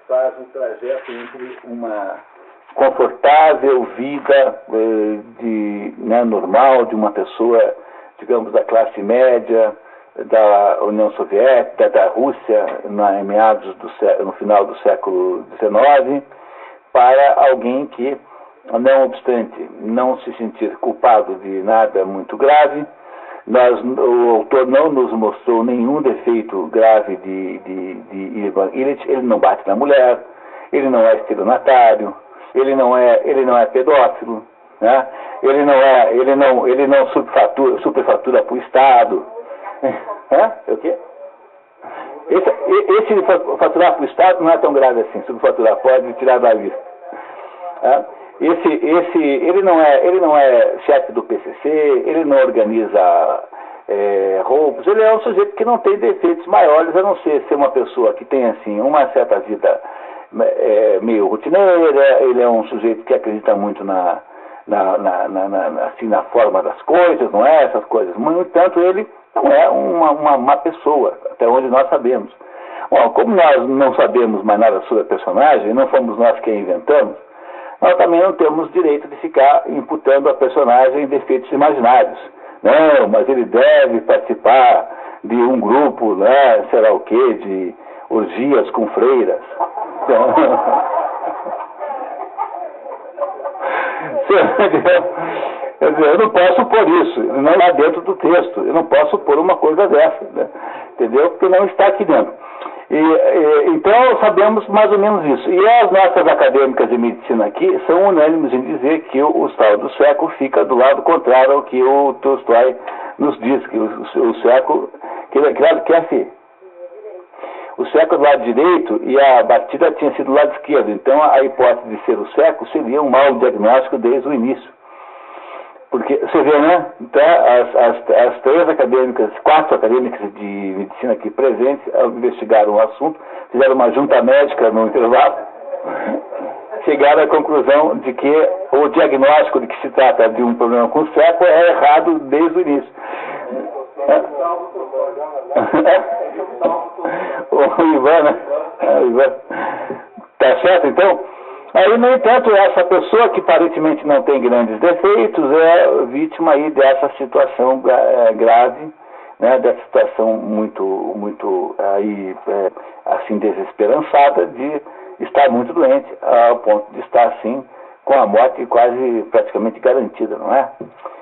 faz um trajeto entre uma confortável vida normal de uma pessoa, digamos, da classe média, da União Soviética, da Rússia, no final do século XIX, para alguém que, não obstante não se sentir culpado de nada muito grave, o autor não nos mostrou nenhum defeito grave de Ivan Illich. Ele não bate na mulher, ele não é estelionatário, ele não é pedófilo, né? Ele não superfatura para o Estado. O quê? Esse faturar para o Estado não é tão grave assim. Superfaturar pode tirar da vista. Ele não é chefe do PCC, ele não organiza roubos, ele é um sujeito que não tem defeitos maiores, a não ser uma pessoa que tem assim uma certa vida meio rotineira. Ele é um sujeito que acredita muito na forma das coisas, não é? Essas coisas. No entanto, ele não é uma má pessoa, até onde nós sabemos. Bom, como nós não sabemos mais nada sobre a personagem, não fomos nós quem inventamos, nós também não temos direito de ficar imputando a personagem defeitos imaginários. Não, mas ele deve participar de um grupo, né, será o quê, de orgias com freiras. Eu não posso pôr isso, não está dentro do texto. Eu não posso pôr uma coisa dessa, né? Entendeu? Porque não está aqui dentro. Então sabemos mais ou menos isso. E as nossas acadêmicas de medicina aqui são unânimes em dizer que o tal do sueco fica do lado contrário ao que o Tolstói nos diz, que o sueco, que é assim. O sueco do lado direito e a batida tinha sido do lado esquerdo. Então a hipótese de ser o sueco seria um mau diagnóstico desde o início. Porque, você vê, né? Então, as três acadêmicas, 4 acadêmicas de medicina aqui presentes, investigaram o assunto, fizeram uma junta médica no intervalo, chegaram à conclusão de que o diagnóstico de que se trata de um problema com o sueco é errado desde o início. O Ivan, né? O Ivan. Tá certo, então? Aí, no entanto, essa pessoa que aparentemente não tem grandes defeitos é vítima aí dessa situação grave, né, dessa situação muito aí, assim, desesperançada de estar muito doente, ao ponto de estar, assim, com a morte quase praticamente garantida, não é?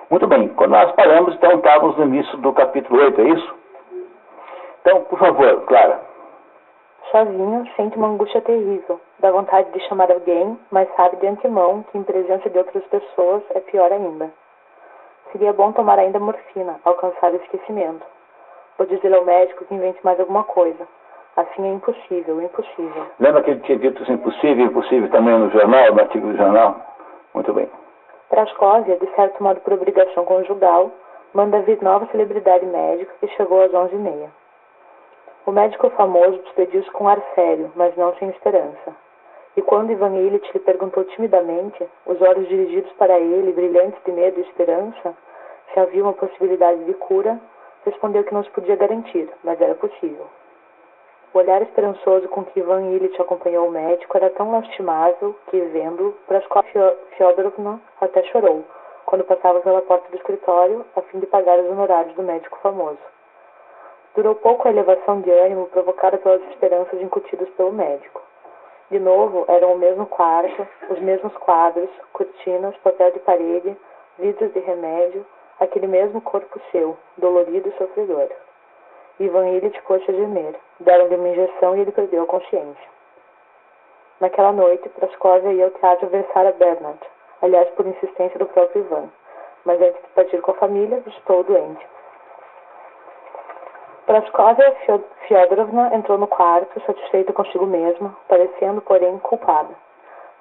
Muito bem, quando nós paramos, então estávamos no início do capítulo 8, é isso? Então, por favor, Clara. Sozinho, sente uma angústia terrível. Dá vontade de chamar alguém, mas sabe de antemão que em presença de outras pessoas é pior ainda. Seria bom tomar ainda morfina, alcançar o esquecimento. Vou dizer ao médico que invente mais alguma coisa. Assim é impossível, impossível. Lembra que ele tinha dito isso impossível também no jornal, no artigo do jornal? Muito bem. Prascóvia, de certo modo por obrigação conjugal, manda vir nova celebridade médica que chegou às 11h30. O médico famoso despediu-se com ar sério, mas não sem esperança. E quando Ivan Illich lhe perguntou timidamente, os olhos dirigidos para ele, brilhantes de medo e esperança, se havia uma possibilidade de cura, respondeu que não se podia garantir, mas era possível. O olhar esperançoso com que Ivan Illich acompanhou o médico era tão lastimável que, vendo-o, Praskovia Fyodorovna até chorou, quando passava pela porta do escritório, a fim de pagar os honorários do médico famoso. Durou pouco a elevação de ânimo provocada pelas esperanças incutidas pelo médico. De novo, eram o mesmo quarto, os mesmos quadros, cortinas, papel de parede, vidros de remédio, aquele mesmo corpo seu, dolorido e sofredor. Ivan Illich pôs-se a gemer. Deram-lhe uma injeção e ele perdeu a consciência. Naquela noite, Praskovia ia ao teatro ver Sarah Bernhardt, aliás por insistência do próprio Ivan, mas antes de partir com a família, visitou o doente. Praskovia Fyodorovna entrou no quarto, satisfeita consigo mesma, parecendo, porém, culpada.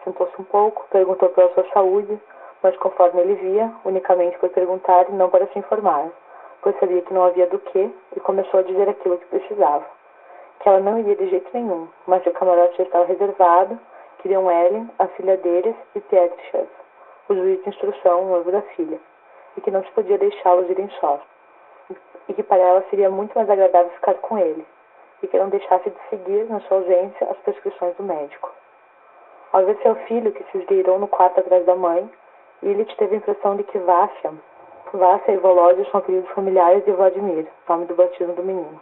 Sentou-se um pouco, perguntou pela sua saúde, mas conforme ele via, unicamente por perguntar e não para se informar, pois sabia que não havia do que, e começou a dizer aquilo que precisava. Que ela não iria de jeito nenhum, mas que o camarote já estava reservado, queriam Ellen, a filha deles, e Pietrushev, o juiz de instrução, o noivo da filha, e que não se podia deixá-los irem sós, e que para ela seria muito mais agradável ficar com ele. e que não deixasse de seguir, na sua ausência, as prescrições do médico. Ao ver seu filho, que se esgueirou no quarto atrás da mãe, Illich teve a impressão de que Vácia e Volodya são apelidos familiares de Vladimir, nome do batismo do menino.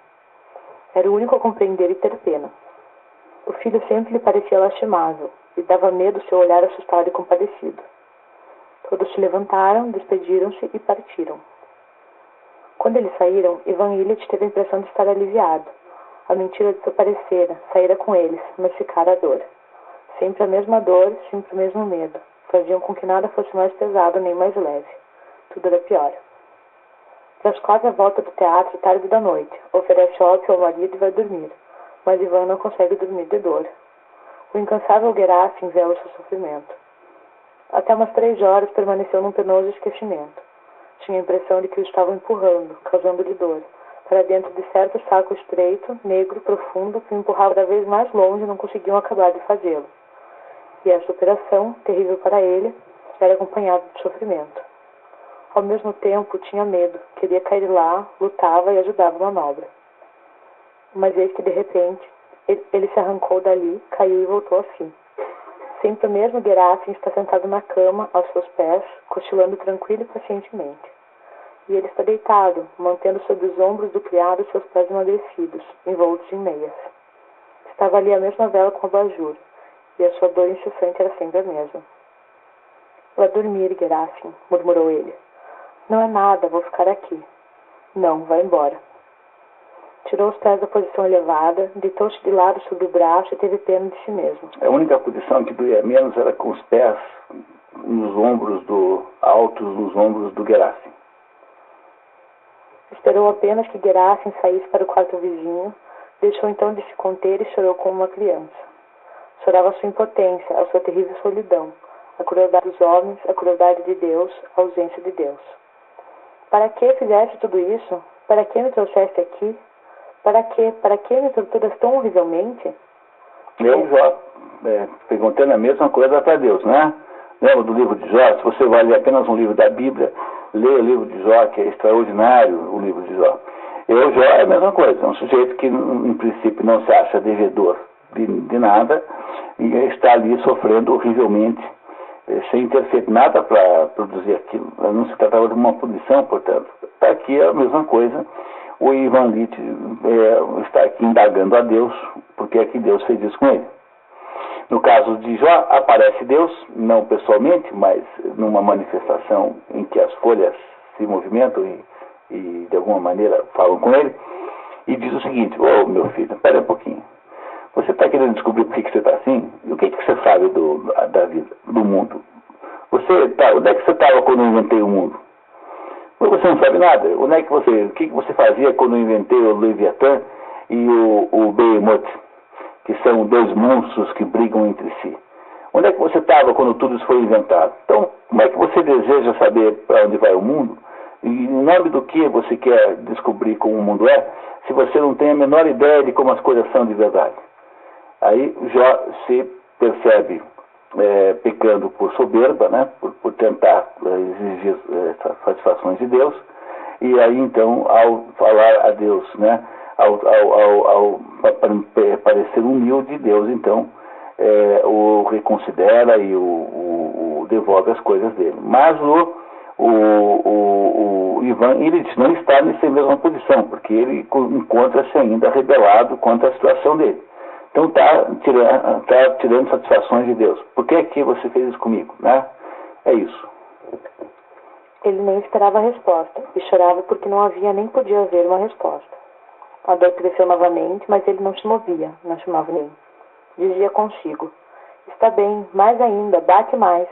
Era o único a compreender e ter pena. O filho sempre lhe parecia lastimável, e dava medo seu olhar assustado e compadecido. Todos se levantaram, despediram-se e partiram. Quando eles saíram, Ivan Illich teve a impressão de estar aliviado. A mentira desaparecera, saíra com eles, mas ficara a dor. Sempre a mesma dor, sempre o mesmo medo. Faziam com que nada fosse mais pesado nem mais leve. Tudo era pior. Transcorre a volta do teatro tarde da noite. Oferece ópio ao marido e vai dormir. Mas Ivan não consegue dormir de dor. O incansável Gerasim vela o seu sofrimento. Até umas 3 horas permaneceu num penoso esquecimento. Tinha a impressão de que o estavam empurrando, causando-lhe dor, para dentro de certo saco estreito, negro, profundo, que o empurrava cada vez mais longe e não conseguiam acabar de fazê-lo. E essa operação, terrível para ele, era acompanhada de sofrimento. Ao mesmo tempo, tinha medo, queria cair lá, lutava e ajudava a manobra. Mas eis que, de repente, ele se arrancou dali, caiu e voltou a si. Sempre o mesmo Gerasim está sentado na cama, aos seus pés, cochilando tranquilo e pacientemente. E ele está deitado, mantendo sobre os ombros do criado seus pés emagrecidos, envoltos em meias. Estava ali a mesma vela com o abajur, e a sua dor incessante era sempre a mesma. Vá dormir, Gerasim, murmurou ele. Não é nada, vou ficar aqui. Não, vá embora. Tirou os pés da posição elevada, deitou-se de lado sobre o braço e teve pena de si mesmo. A única posição que doía menos era com os pés altos nos ombros do Gerasim. Esperou apenas que Gerasim saísse para o quarto vizinho, deixou então de se conter e chorou como uma criança. Chorava a sua impotência, a sua terrível solidão, a crueldade dos homens, a crueldade de Deus, a ausência de Deus. Para que fizeste tudo isso? Para que me trouxeste aqui? Para que me torturas tão horrivelmente? Eu já perguntando a mesma coisa para Deus, né? Lembra do livro de Jó? Se você vai ler apenas um livro da Bíblia, leia o livro de Jó, que é extraordinário, o livro de Jó. Jó é a mesma coisa, é um sujeito que, em princípio, não se acha devedor de nada e está ali sofrendo horrivelmente, sem ter feito nada para produzir aquilo. Não se tratava de uma punição, portanto. Está aqui a mesma coisa. O Ivan Illich está aqui indagando a Deus, porque é que Deus fez isso com ele. No caso de Jó, aparece Deus, não pessoalmente, mas numa manifestação em que as folhas se movimentam e de alguma maneira falam com ele, e diz o seguinte: ô meu filho, espera um pouquinho. Você está querendo descobrir por que você está assim? E o que você sabe da vida, do mundo? Onde é que você estava quando eu inventei o mundo? Você não sabe nada. O que você fazia quando eu inventei o Leviatã e o Behemoth, que são 2 monstros que brigam entre si? Onde é que você estava quando tudo isso foi inventado? Então, como é que você deseja saber para onde vai o mundo? E em nome do que você quer descobrir como o mundo é, se você não tem a menor ideia de como as coisas são de verdade? Aí Jó se percebe pecando por soberba, né, por tentar exigir satisfações de Deus, e aí então, ao falar a Deus, né, ao parecer humilde, Deus então o reconsidera e o devolve as coisas dele. Mas o Ivan Illich não está nessa mesma posição, porque ele encontra-se ainda rebelado contra a situação dele. Então está tirando satisfações de Deus. Por que você fez isso comigo? Né? É isso. Ele nem esperava a resposta e chorava porque não havia nem podia haver uma resposta. A dor cresceu novamente, mas ele não se movia, não chamava nem. Dizia consigo: está bem, mais ainda, bate mais.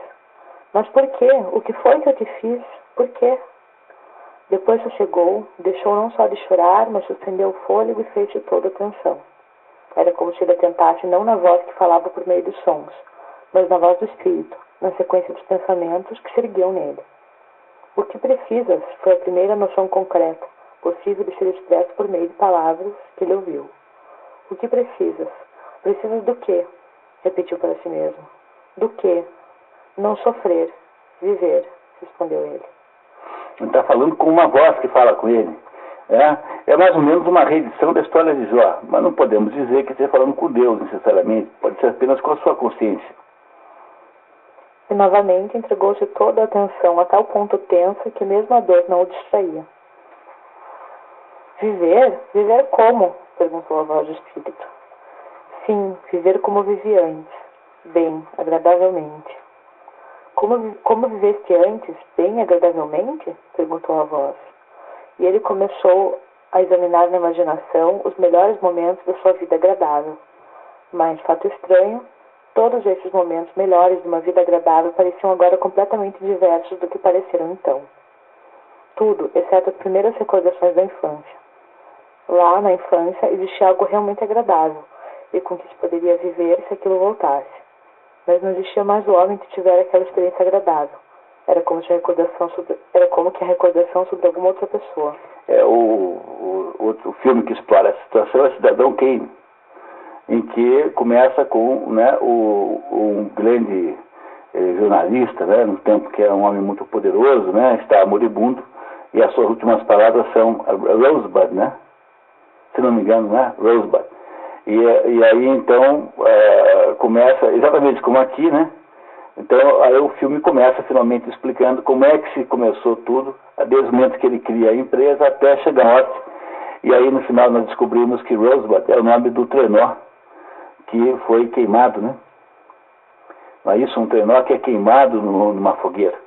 Mas por quê? O que foi que eu te fiz? Por quê? Depois sossegou, deixou não só de chorar, mas suspendeu o fôlego e fez-se toda atenção. Era como se ele atentasse não na voz que falava por meio dos sons, mas na voz do espírito, na sequência dos pensamentos que se erguiam nele. O que precisas foi a primeira noção concreta, possível de ser expressa por meio de palavras que ele ouviu. O que precisas? Precisas do quê? Repetiu para si mesmo. Do quê? Não sofrer, viver, respondeu ele. Ele está falando com uma voz que fala com ele. É mais ou menos uma reedição da história de Jó, mas não podemos dizer que esteja falando com Deus necessariamente, pode ser apenas com a sua consciência. E novamente entregou-se toda a atenção a tal ponto tensa que mesmo a dor não o distraía. Viver? Viver como? Perguntou a voz do espírito. Sim, viver como vivia antes, bem, agradavelmente. Como viveste antes, bem, agradavelmente? Perguntou a voz. E ele começou a examinar na imaginação os melhores momentos da sua vida agradável. Mas, fato estranho, todos esses momentos melhores de uma vida agradável pareciam agora completamente diversos do que pareceram então. Tudo, exceto as primeiras recordações da infância. Lá, na infância, existia algo realmente agradável, e com que se poderia viver se aquilo voltasse. Mas não existia mais o homem que tivera aquela experiência agradável. Era como que a recordação sobre alguma outra pessoa. O filme que explora essa situação é Cidadão Kane, em que começa com, né, um grande jornalista, né, no tempo que era um homem muito poderoso, né, está moribundo, e as suas últimas palavras são Rosebud, né? Se não me engano, né? Rosebud. E aí então começa exatamente como aqui, né? Então aí o filme começa finalmente explicando como é que se começou tudo, desde o momento que ele cria a empresa até chegar à morte. E aí no final nós descobrimos que Rosebud é o nome do trenó que foi queimado, né? Não é isso? Um trenó que é queimado numa fogueira.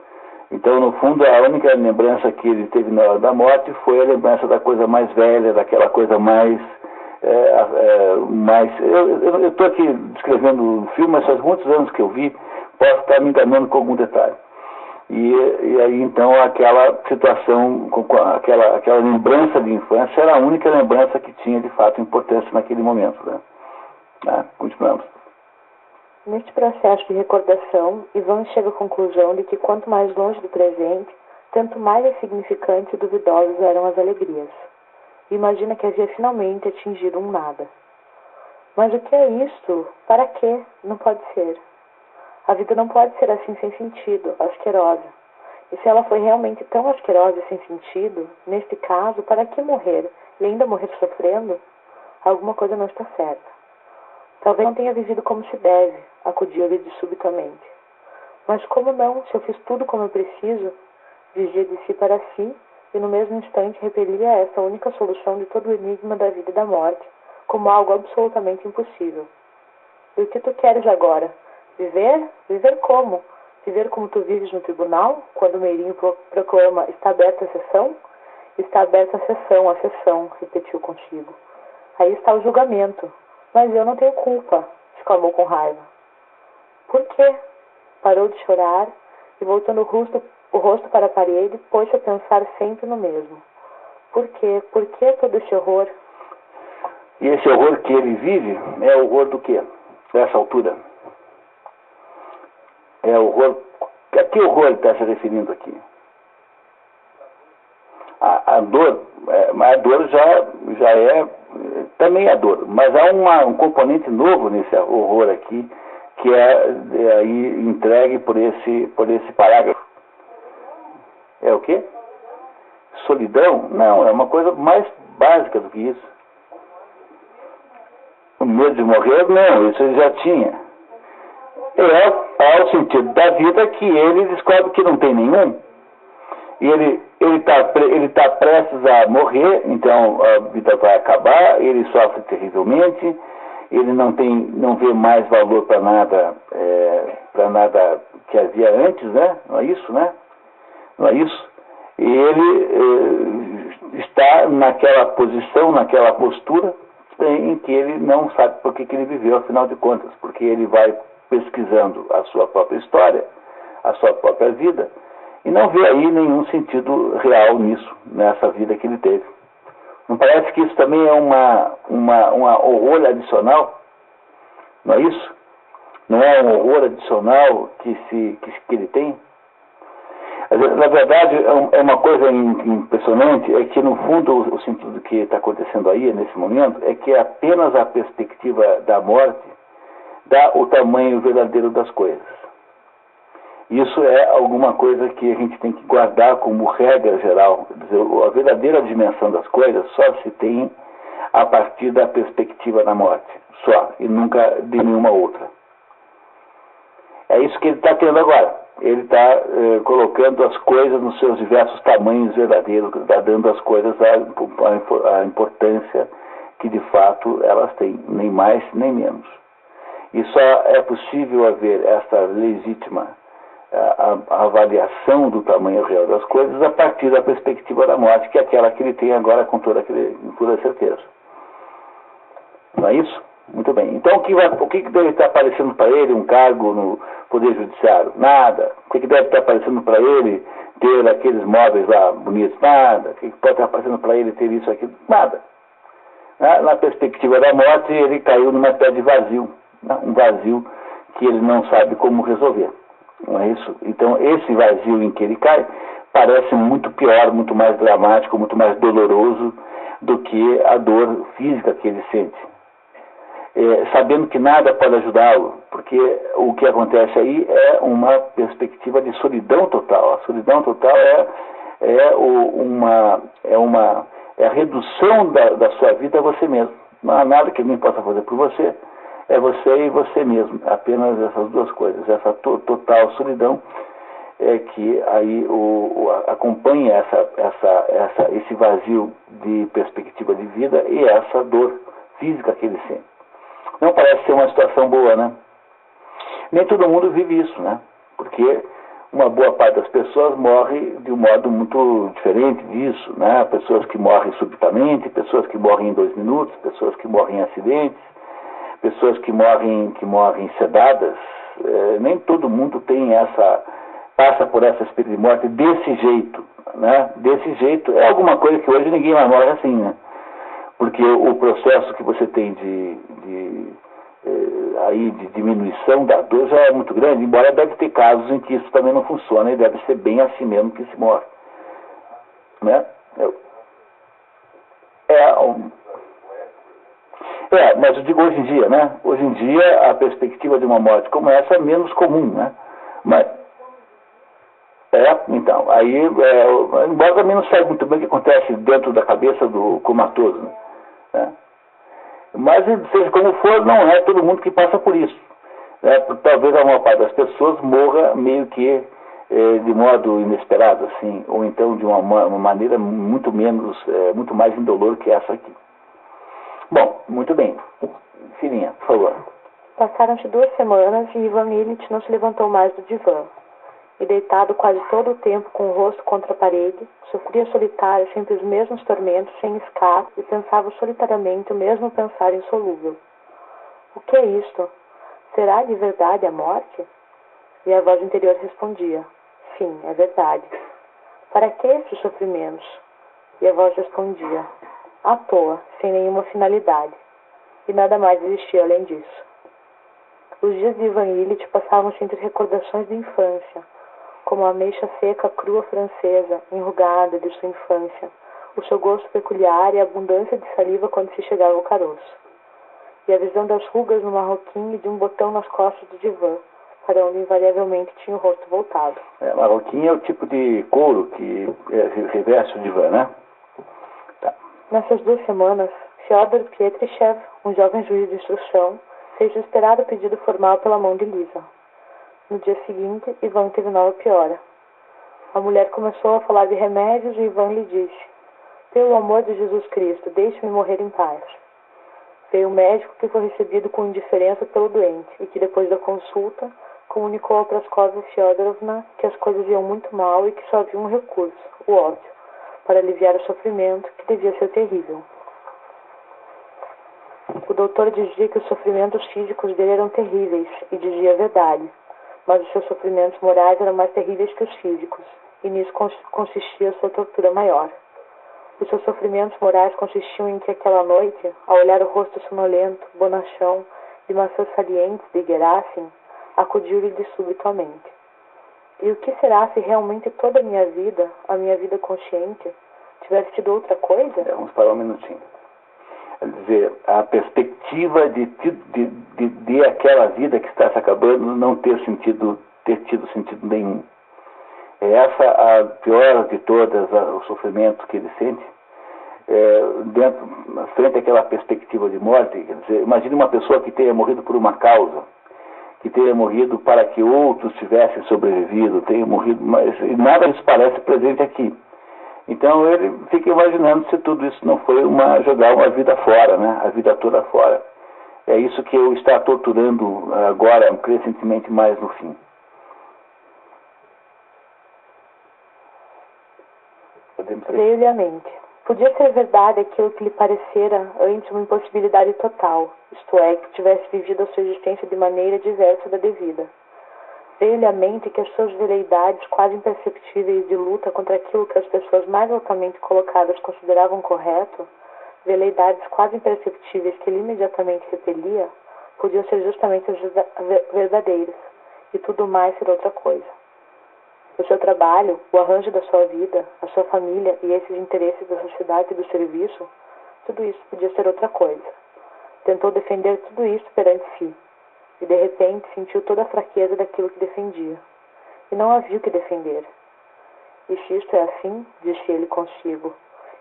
Então, no fundo, a única lembrança que ele teve na hora da morte foi a lembrança da coisa mais velha, daquela coisa mais... Eu estou aqui descrevendo o filme, mas faz muitos anos que eu vi, posso estar me enganando com algum detalhe. E aí, então, aquela situação, aquela lembrança de infância era a única lembrança que tinha, de fato, importância naquele momento, né? Continuamos. Neste processo de recordação, Ivan chega à conclusão de que quanto mais longe do presente, tanto mais insignificantes e duvidosas eram as alegrias. E imagina que havia finalmente atingido um nada. Mas o que é isto? Para quê? Não pode ser. A vida não pode ser assim sem sentido, asquerosa. E se ela foi realmente tão asquerosa e sem sentido, neste caso, para que morrer? E ainda morrer sofrendo? Alguma coisa não está certa. Talvez não tenha vivido como se deve, acudiu-lhe subitamente. Mas como não, se eu fiz tudo como eu preciso? Dizia de si para si, e no mesmo instante repelia essa única solução de todo o enigma da vida e da morte, como algo absolutamente impossível. E o que tu queres agora? Viver? Viver como? Viver como tu vives no tribunal, quando o meirinho proclama, está aberta a sessão? Está aberta a sessão, repetiu consigo. Aí está o julgamento. Mas eu não tenho culpa, exclamou com raiva. Por quê? Parou de chorar e, voltando o rosto para a parede, pôs-se a pensar sempre no mesmo. Por quê? Por que todo esse horror? E esse horror que ele vive é o horror do quê? Nessa altura. É o horror... A que horror ele está se referindo aqui? A dor, a dor já é também a dor, mas há um componente novo nesse horror aqui, que é aí entregue por esse parágrafo. É o quê? Solidão? Não, é uma coisa mais básica do que isso. O medo de morrer? Não, isso ele já tinha. É o sentido da vida que ele descobre que não tem nenhum. E ele tá prestes a morrer, então a vida vai acabar, ele sofre terrivelmente, ele não vê mais valor para nada que havia antes, né? Não é isso, né? Não é isso? E ele está naquela posição, naquela postura em que ele não sabe por que ele viveu, afinal de contas, porque ele vai pesquisando a sua própria história, a sua própria vida, e não vê aí nenhum sentido real nisso, nessa vida que ele teve. Não parece que isso também é um horror adicional? Não é isso? Não é um horror adicional que ele tem? Na verdade, é uma coisa impressionante, é que no fundo o sentido que está acontecendo aí, nesse momento, é que apenas a perspectiva da morte dá o tamanho verdadeiro das coisas. Isso é alguma coisa que a gente tem que guardar como regra geral. Quer dizer, a verdadeira dimensão das coisas só se tem a partir da perspectiva da morte, só, e nunca de nenhuma outra. É isso que ele está tendo agora. Ele está colocando as coisas nos seus diversos tamanhos verdadeiros, está dando às coisas a importância que de fato elas têm, nem mais nem menos. E só é possível haver essa legítima a avaliação do tamanho real das coisas a partir da perspectiva da morte, que é aquela que ele tem agora com toda certeza. Não é isso? Muito bem. Então, o que deve estar aparecendo para ele? Um cargo no Poder Judiciário? Nada. O que deve estar aparecendo para ele? Ter aqueles móveis lá bonitos? Nada. O que pode estar aparecendo para ele? Ter isso, aquilo? Nada. Na perspectiva da morte, ele caiu numa espécie de vazio. Um vazio que ele não sabe como resolver. Não é isso? Então, esse vazio em que ele cai parece muito pior, muito mais dramático, muito mais doloroso do que a dor física que ele sente. Sabendo que nada pode ajudá-lo, porque o que acontece aí é uma perspectiva de solidão total. A solidão total é a redução da sua vida a você mesmo. Não há nada que ninguém possa fazer por você. É você e você mesmo, apenas essas duas coisas. Essa total solidão é que aí acompanha esse vazio de perspectiva de vida e essa dor física que ele sente. Não parece ser uma situação boa, né? Nem todo mundo vive isso, né? Porque uma boa parte das pessoas morre de um modo muito diferente disso, né? Pessoas que morrem subitamente, pessoas que morrem em 2 minutos, pessoas que morrem em acidentes, pessoas que morrem sedadas. Nem todo mundo passa por essa experiência de morte desse jeito, né? Desse jeito é alguma coisa que hoje ninguém mais morre assim, né? Porque o processo que você tem de diminuição da dor já é muito grande, embora deve ter casos em que isso também não funciona e deve ser bem assim mesmo que se morre. Né? Mas eu digo hoje em dia, né? Hoje em dia a perspectiva de uma morte como essa é menos comum, né? Mas, então, aí, embora também não saiba muito bem o que acontece dentro da cabeça do comatoso, né? Mas, seja como for, não é todo mundo que passa por isso. Talvez a maior parte das pessoas morra meio que de modo inesperado, assim, ou então de uma maneira muito mais indolor que essa aqui. Bom, muito bem. Filhinha, por favor. Passaram-se 2 semanas e Ivan Ilitch não se levantou mais do divã. E deitado quase todo o tempo com o rosto contra a parede, sofria solitário sempre os mesmos tormentos sem escape e pensava solitariamente o mesmo pensar insolúvel. O que é isto? Será de verdade a morte? E a voz interior respondia, sim, é verdade. Para que estes sofrimentos? E a voz respondia, à toa, sem nenhuma finalidade. E nada mais existia além disso. Os dias de Ivan Ilitch passavam-se entre recordações de infância, como a ameixa seca crua francesa, enrugada de sua infância, o seu gosto peculiar e a abundância de saliva quando se chegava ao caroço. E a visão das rugas no marroquim e de um botão nas costas do divã, para onde invariavelmente tinha o rosto voltado. Marroquim é o tipo de couro que reveste o divã, né? Tá. Nessas 2 semanas, Fyodor Pietrichev, um jovem juiz de instrução, fez o esperado pedido formal pela mão de Lisa. No dia seguinte, Ivan teve nova piora. A mulher começou a falar de remédios e Ivan lhe disse, pelo amor de Jesus Cristo, deixe-me morrer em paz. Veio o médico que foi recebido com indiferença pelo doente e que depois da consulta comunicou a Praskovia Fyodorovna que as coisas iam muito mal e que só havia um recurso, o ópio, para aliviar o sofrimento que devia ser terrível. O doutor dizia que os sofrimentos físicos dele eram terríveis e dizia a verdade. Mas os seus sofrimentos morais eram mais terríveis que os físicos, e nisso consistia a sua tortura maior. Os seus sofrimentos morais consistiam em que aquela noite, ao olhar o rosto sonolento, bonachão, de maçãs salientes de Gerasim, acudiu-lhe de súbito à mente. E o que será se realmente toda a minha vida consciente, tivesse tido outra coisa? Vamos parar um minutinho. Quer dizer, a perspectiva de aquela vida que está se acabando não ter sentido ter tido sentido nenhum. É essa a pior de todas, o sofrimento que ele sente, frente àquela perspectiva de morte. Quer dizer, imagine uma pessoa que tenha morrido por uma causa, que tenha morrido para que outros tivessem sobrevivido, tenha morrido, mas nada disso parece presente aqui. Então ele fica imaginando se tudo isso não foi jogar uma vida fora, né? A vida toda fora. É isso que eu está torturando agora, crescentemente mais no fim. Veio-lhe à mente. Podia ser verdade aquilo que lhe parecera antes uma impossibilidade total, isto é, que tivesse vivido a sua existência de maneira diversa da devida. Veio-lhe à mente que as suas veleidades quase imperceptíveis de luta contra aquilo que as pessoas mais altamente colocadas consideravam correto, veleidades quase imperceptíveis que ele imediatamente repelia, podiam ser justamente as verdadeiras, e tudo mais ser outra coisa. O seu trabalho, o arranjo da sua vida, a sua família e esses interesses da sociedade e do serviço, tudo isso podia ser outra coisa. Tentou defender tudo isso perante si, e de repente sentiu toda a fraqueza daquilo que defendia. E não havia o que defender. E se isto é assim, disse ele consigo,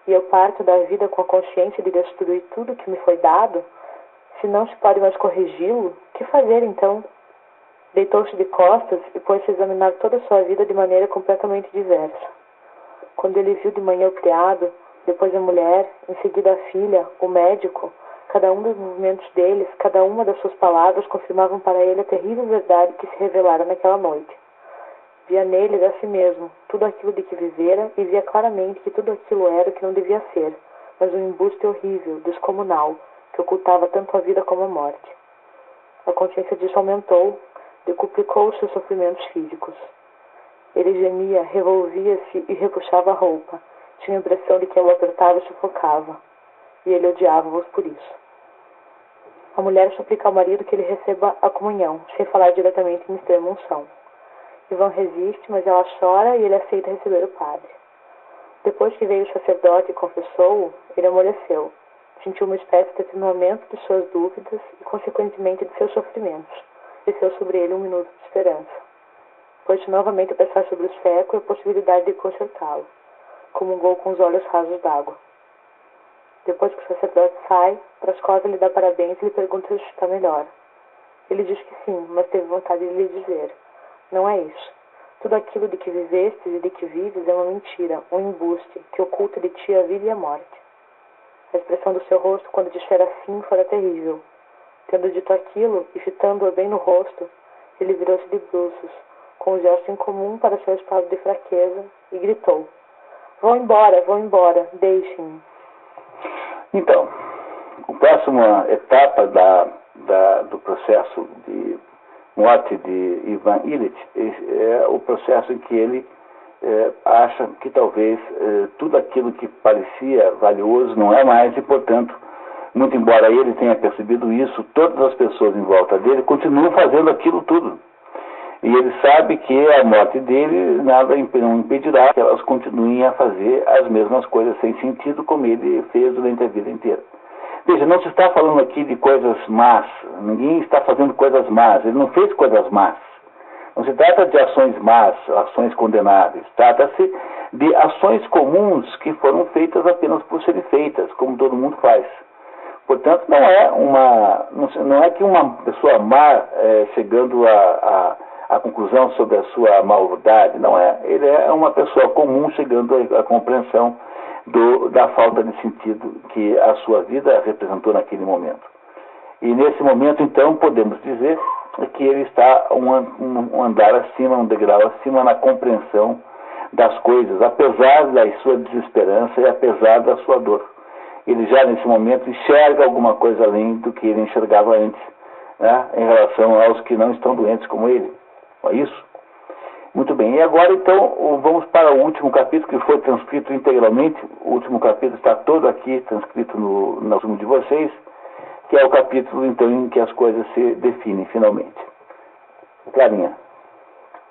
e eu parto da vida com a consciência de destruir tudo que me foi dado, se não se pode mais corrigi-lo, que fazer então? Deitou-se de costas e pôs-se a examinar toda a sua vida de maneira completamente diversa. Quando ele viu de manhã o criado, depois a mulher, em seguida a filha, o médico, cada um dos movimentos deles, cada uma das suas palavras confirmavam para ele a terrível verdade que se revelara naquela noite. Via neles a si mesmo tudo aquilo de que vivera e via claramente que tudo aquilo era o que não devia ser, mas um embuste horrível, descomunal, que ocultava tanto a vida como a morte. A consciência disso aumentou, decuplicou os seus sofrimentos físicos. Ele gemia, revolvia-se e repuxava a roupa. Tinha a impressão de que ela o apertava e sufocava. E ele odiava-os por isso. A mulher suplica ao marido que ele receba a comunhão, sem falar diretamente em extrema unção. Ivan resiste, mas ela chora e ele aceita receber o padre. Depois que veio o sacerdote e confessou-o, ele amoleceu. Sentiu uma espécie de atenuamento de suas dúvidas e, consequentemente, de seus sofrimentos. Desceu sobre ele um minuto de esperança. Pôs-se novamente a pensar sobre o século e a possibilidade de consertá-lo. Comungou com os olhos rasos d'água. Depois que o sacerdote sai, Prascova lhe dá parabéns e lhe pergunta se está melhor. Ele diz que sim, mas teve vontade de lhe dizer: não é isso. Tudo aquilo de que vivestes e de que vives é uma mentira, um embuste, que oculta de ti a vida e a morte. A expressão do seu rosto, quando disser assim, fora terrível. Tendo dito aquilo, e fitando-a bem no rosto, ele virou-se de bruços, com um gesto incomum para seu estado de fraqueza, e gritou: vão embora, deixem-me. Então, a próxima etapa do processo de morte de Ivan Ilitch é o processo em que ele acha que talvez tudo aquilo que parecia valioso não é mais, e, portanto, muito embora ele tenha percebido isso, todas as pessoas em volta dele continuam fazendo aquilo tudo. E ele sabe que a morte dele nada não impedirá que elas continuem a fazer as mesmas coisas sem sentido, como ele fez durante a vida inteira. Veja, não se está falando aqui de coisas más, ninguém está fazendo coisas más, ele não fez coisas más. Não se trata de ações más, ações condenáveis, trata-se de ações comuns que foram feitas apenas por serem feitas, como todo mundo faz. Portanto, não é que uma pessoa má chegando à conclusão sobre a sua maldade, não é. Ele é uma pessoa comum chegando à compreensão da falta de sentido que a sua vida representou naquele momento. E nesse momento, então, podemos dizer que ele está um andar acima, um degrau acima na compreensão das coisas, apesar da sua desesperança e apesar da sua dor. Ele já nesse momento enxerga alguma coisa além do que ele enxergava antes, né, em relação aos que não estão doentes como ele. Não é isso? Muito bem, e agora então vamos para o último capítulo, que foi transcrito integralmente. O último capítulo está todo aqui transcrito no resumo de vocês, que é o capítulo então em que as coisas se definem finalmente. Clarinha.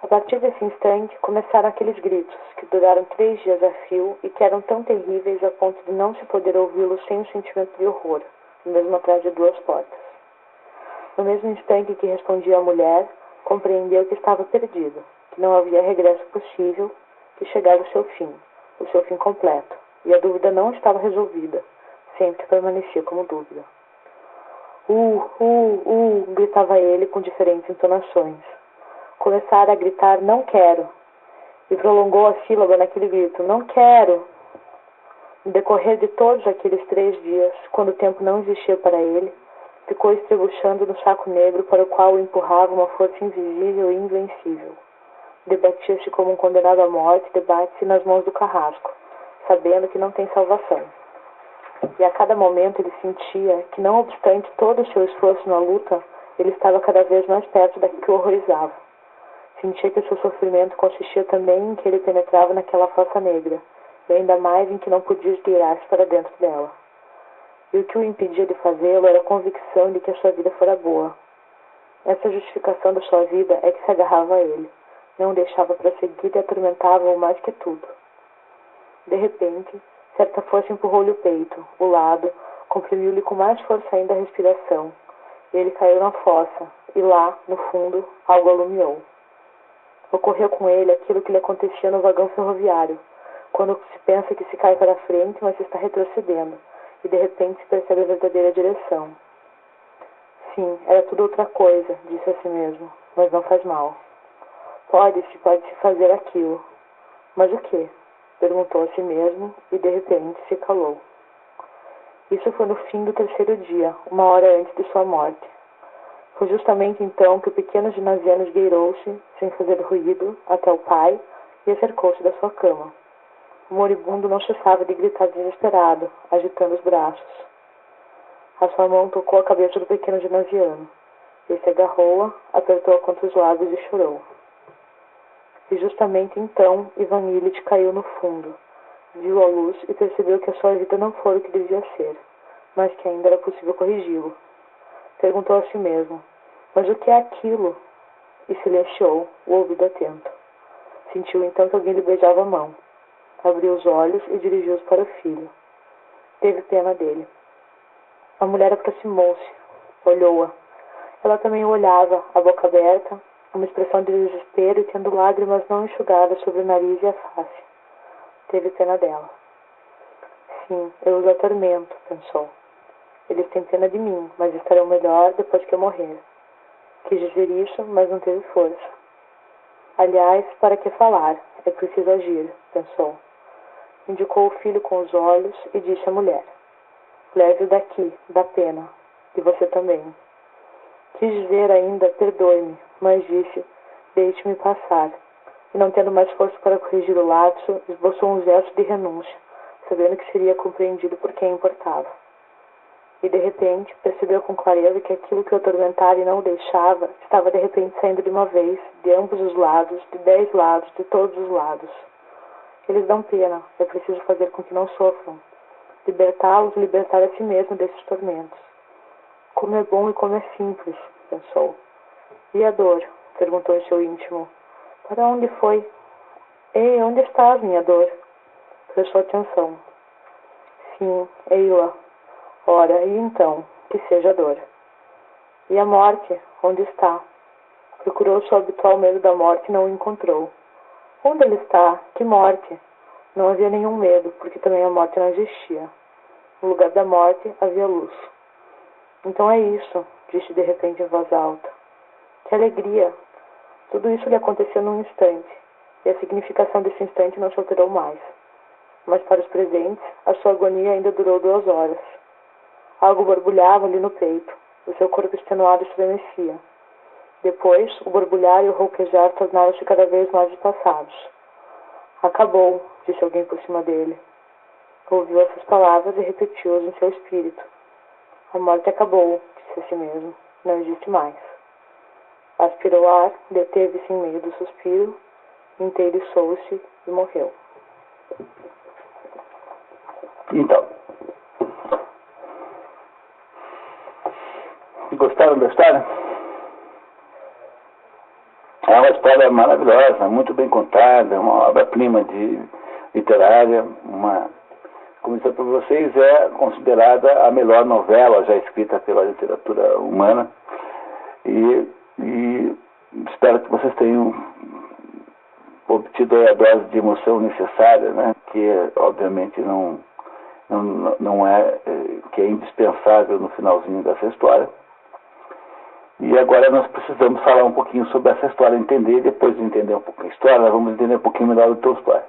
A partir desse instante começaram aqueles gritos, que duraram 3 dias a fio e que eram tão terríveis a ponto de não se poder ouvi-los sem um sentimento de horror, mesmo atrás de 2 portas. No mesmo instante que respondia a mulher, compreendeu que estava perdido, que não havia regresso possível, que chegara o seu fim completo, e a dúvida não estava resolvida, sempre permanecia como dúvida. Gritava ele com diferentes entonações. Começara a gritar, não quero, e prolongou a sílaba naquele grito, não quero. No decorrer de todos aqueles 3 dias, quando o tempo não existia para ele, ficou estrebuchando no saco negro para o qual o empurrava uma força invisível e invencível. Debatia-se como um condenado à morte, debate-se nas mãos do carrasco, sabendo que não tem salvação. E a cada momento ele sentia que, não obstante todo o seu esforço na luta, ele estava cada vez mais perto daquilo que o horrorizava. Sentia que o seu sofrimento consistia também em que ele penetrava naquela fossa negra, e ainda mais em que não podia esgueirar-se para dentro dela. E o que o impedia de fazê-lo era a convicção de que a sua vida fora boa. Essa justificação da sua vida é que se agarrava a ele, não o deixava prosseguir e atormentava-o mais que tudo. De repente, certa força empurrou-lhe o peito, o lado, comprimiu-lhe com mais força ainda a respiração. Ele caiu na fossa, e lá, no fundo, algo alumiou. Ocorreu com ele aquilo que lhe acontecia no vagão ferroviário, quando se pensa que se cai para frente, mas se está retrocedendo, e de repente se percebe a verdadeira direção. Sim, era tudo outra coisa, disse a si mesmo, mas não faz mal. Pode-se fazer aquilo. Mas o quê? Perguntou a si mesmo e de repente se calou. Isso foi no fim do 3º dia, 1 hora antes de sua morte. Foi justamente então que o pequeno ginasiano esgueirou-se, sem fazer ruído, até o pai e acercou-se da sua cama. O moribundo não cessava de gritar desesperado, agitando os braços. A sua mão tocou a cabeça do pequeno ginasiano. Esse agarrou-a, apertou-a contra os lábios e chorou. E justamente então Ivan Ilitch caiu no fundo, viu a luz e percebeu que a sua vida não fora o que devia ser, mas que ainda era possível corrigi-lo. Perguntou a si mesmo, mas o que é aquilo? E silenciou, o ouvido atento. Sentiu então que alguém lhe beijava a mão. Abriu os olhos e dirigiu-os para o filho. Teve pena dele. A mulher aproximou-se, olhou-a. Ela também o olhava, a boca aberta, uma expressão de desespero e tendo lágrimas não enxugadas sobre o nariz e a face. Teve pena dela. Sim, eu os atormento, pensou. Eles têm pena de mim, mas estarão melhor depois que eu morrer. Quis dizer isso, mas não teve força. Aliás, para que falar? É preciso agir, pensou. Indicou o filho com os olhos e disse à mulher: leve-o daqui, dá pena. E você também. Quis dizer ainda, perdoe-me, mas disse, deixe-me passar. E não tendo mais força para corrigir o lapso, esboçou um gesto de renúncia, sabendo que seria compreendido por quem importava. E de repente percebeu com clareza que aquilo que o atormentara e não o deixava, estava de repente saindo de uma vez, de ambos os lados, de 10 lados, de todos os lados. Eles dão pena, é preciso fazer com que não sofram. Libertá-los, libertar a si mesmo desses tormentos. Como é bom e como é simples, pensou. E a dor? Perguntou em seu íntimo. Para onde foi? Ei, onde estás, minha dor? Prestou atenção. Sim, ei-la. Ora, e então, que seja a dor. E a morte, onde está? Procurou seu habitual medo da morte e não o encontrou. Onde ele está? Que morte? Não havia nenhum medo, porque também a morte não existia. No lugar da morte havia luz. Então é isso, disse de repente em voz alta. Que alegria! Tudo isso lhe aconteceu num instante, e a significação desse instante não se alterou mais. Mas para os presentes, a sua agonia ainda durou 2 horas. Algo borbulhava-lhe no peito, o seu corpo extenuado estremecia. Depois, o borbulhar e o rouquejar tornaram-se cada vez mais espaçados. Acabou, disse alguém por cima dele. Ouviu essas palavras e repetiu-as em seu espírito. A morte acabou, disse a si mesmo. Não existe mais. Aspirou ar, deteve-se em meio do suspiro, inteiriçou-se e morreu. Então, gostaram da história? É uma história maravilhosa, muito bem contada, uma obra-prima literária, como disse para vocês, é considerada a melhor novela já escrita pela literatura humana e Espero que vocês tenham obtido a dose de emoção necessária, né? Que obviamente não é, que é indispensável no finalzinho dessa história. E agora nós precisamos falar um pouquinho sobre essa história, entender, depois de entender um pouquinho a história, nós vamos entender um pouquinho melhor o Tolstói,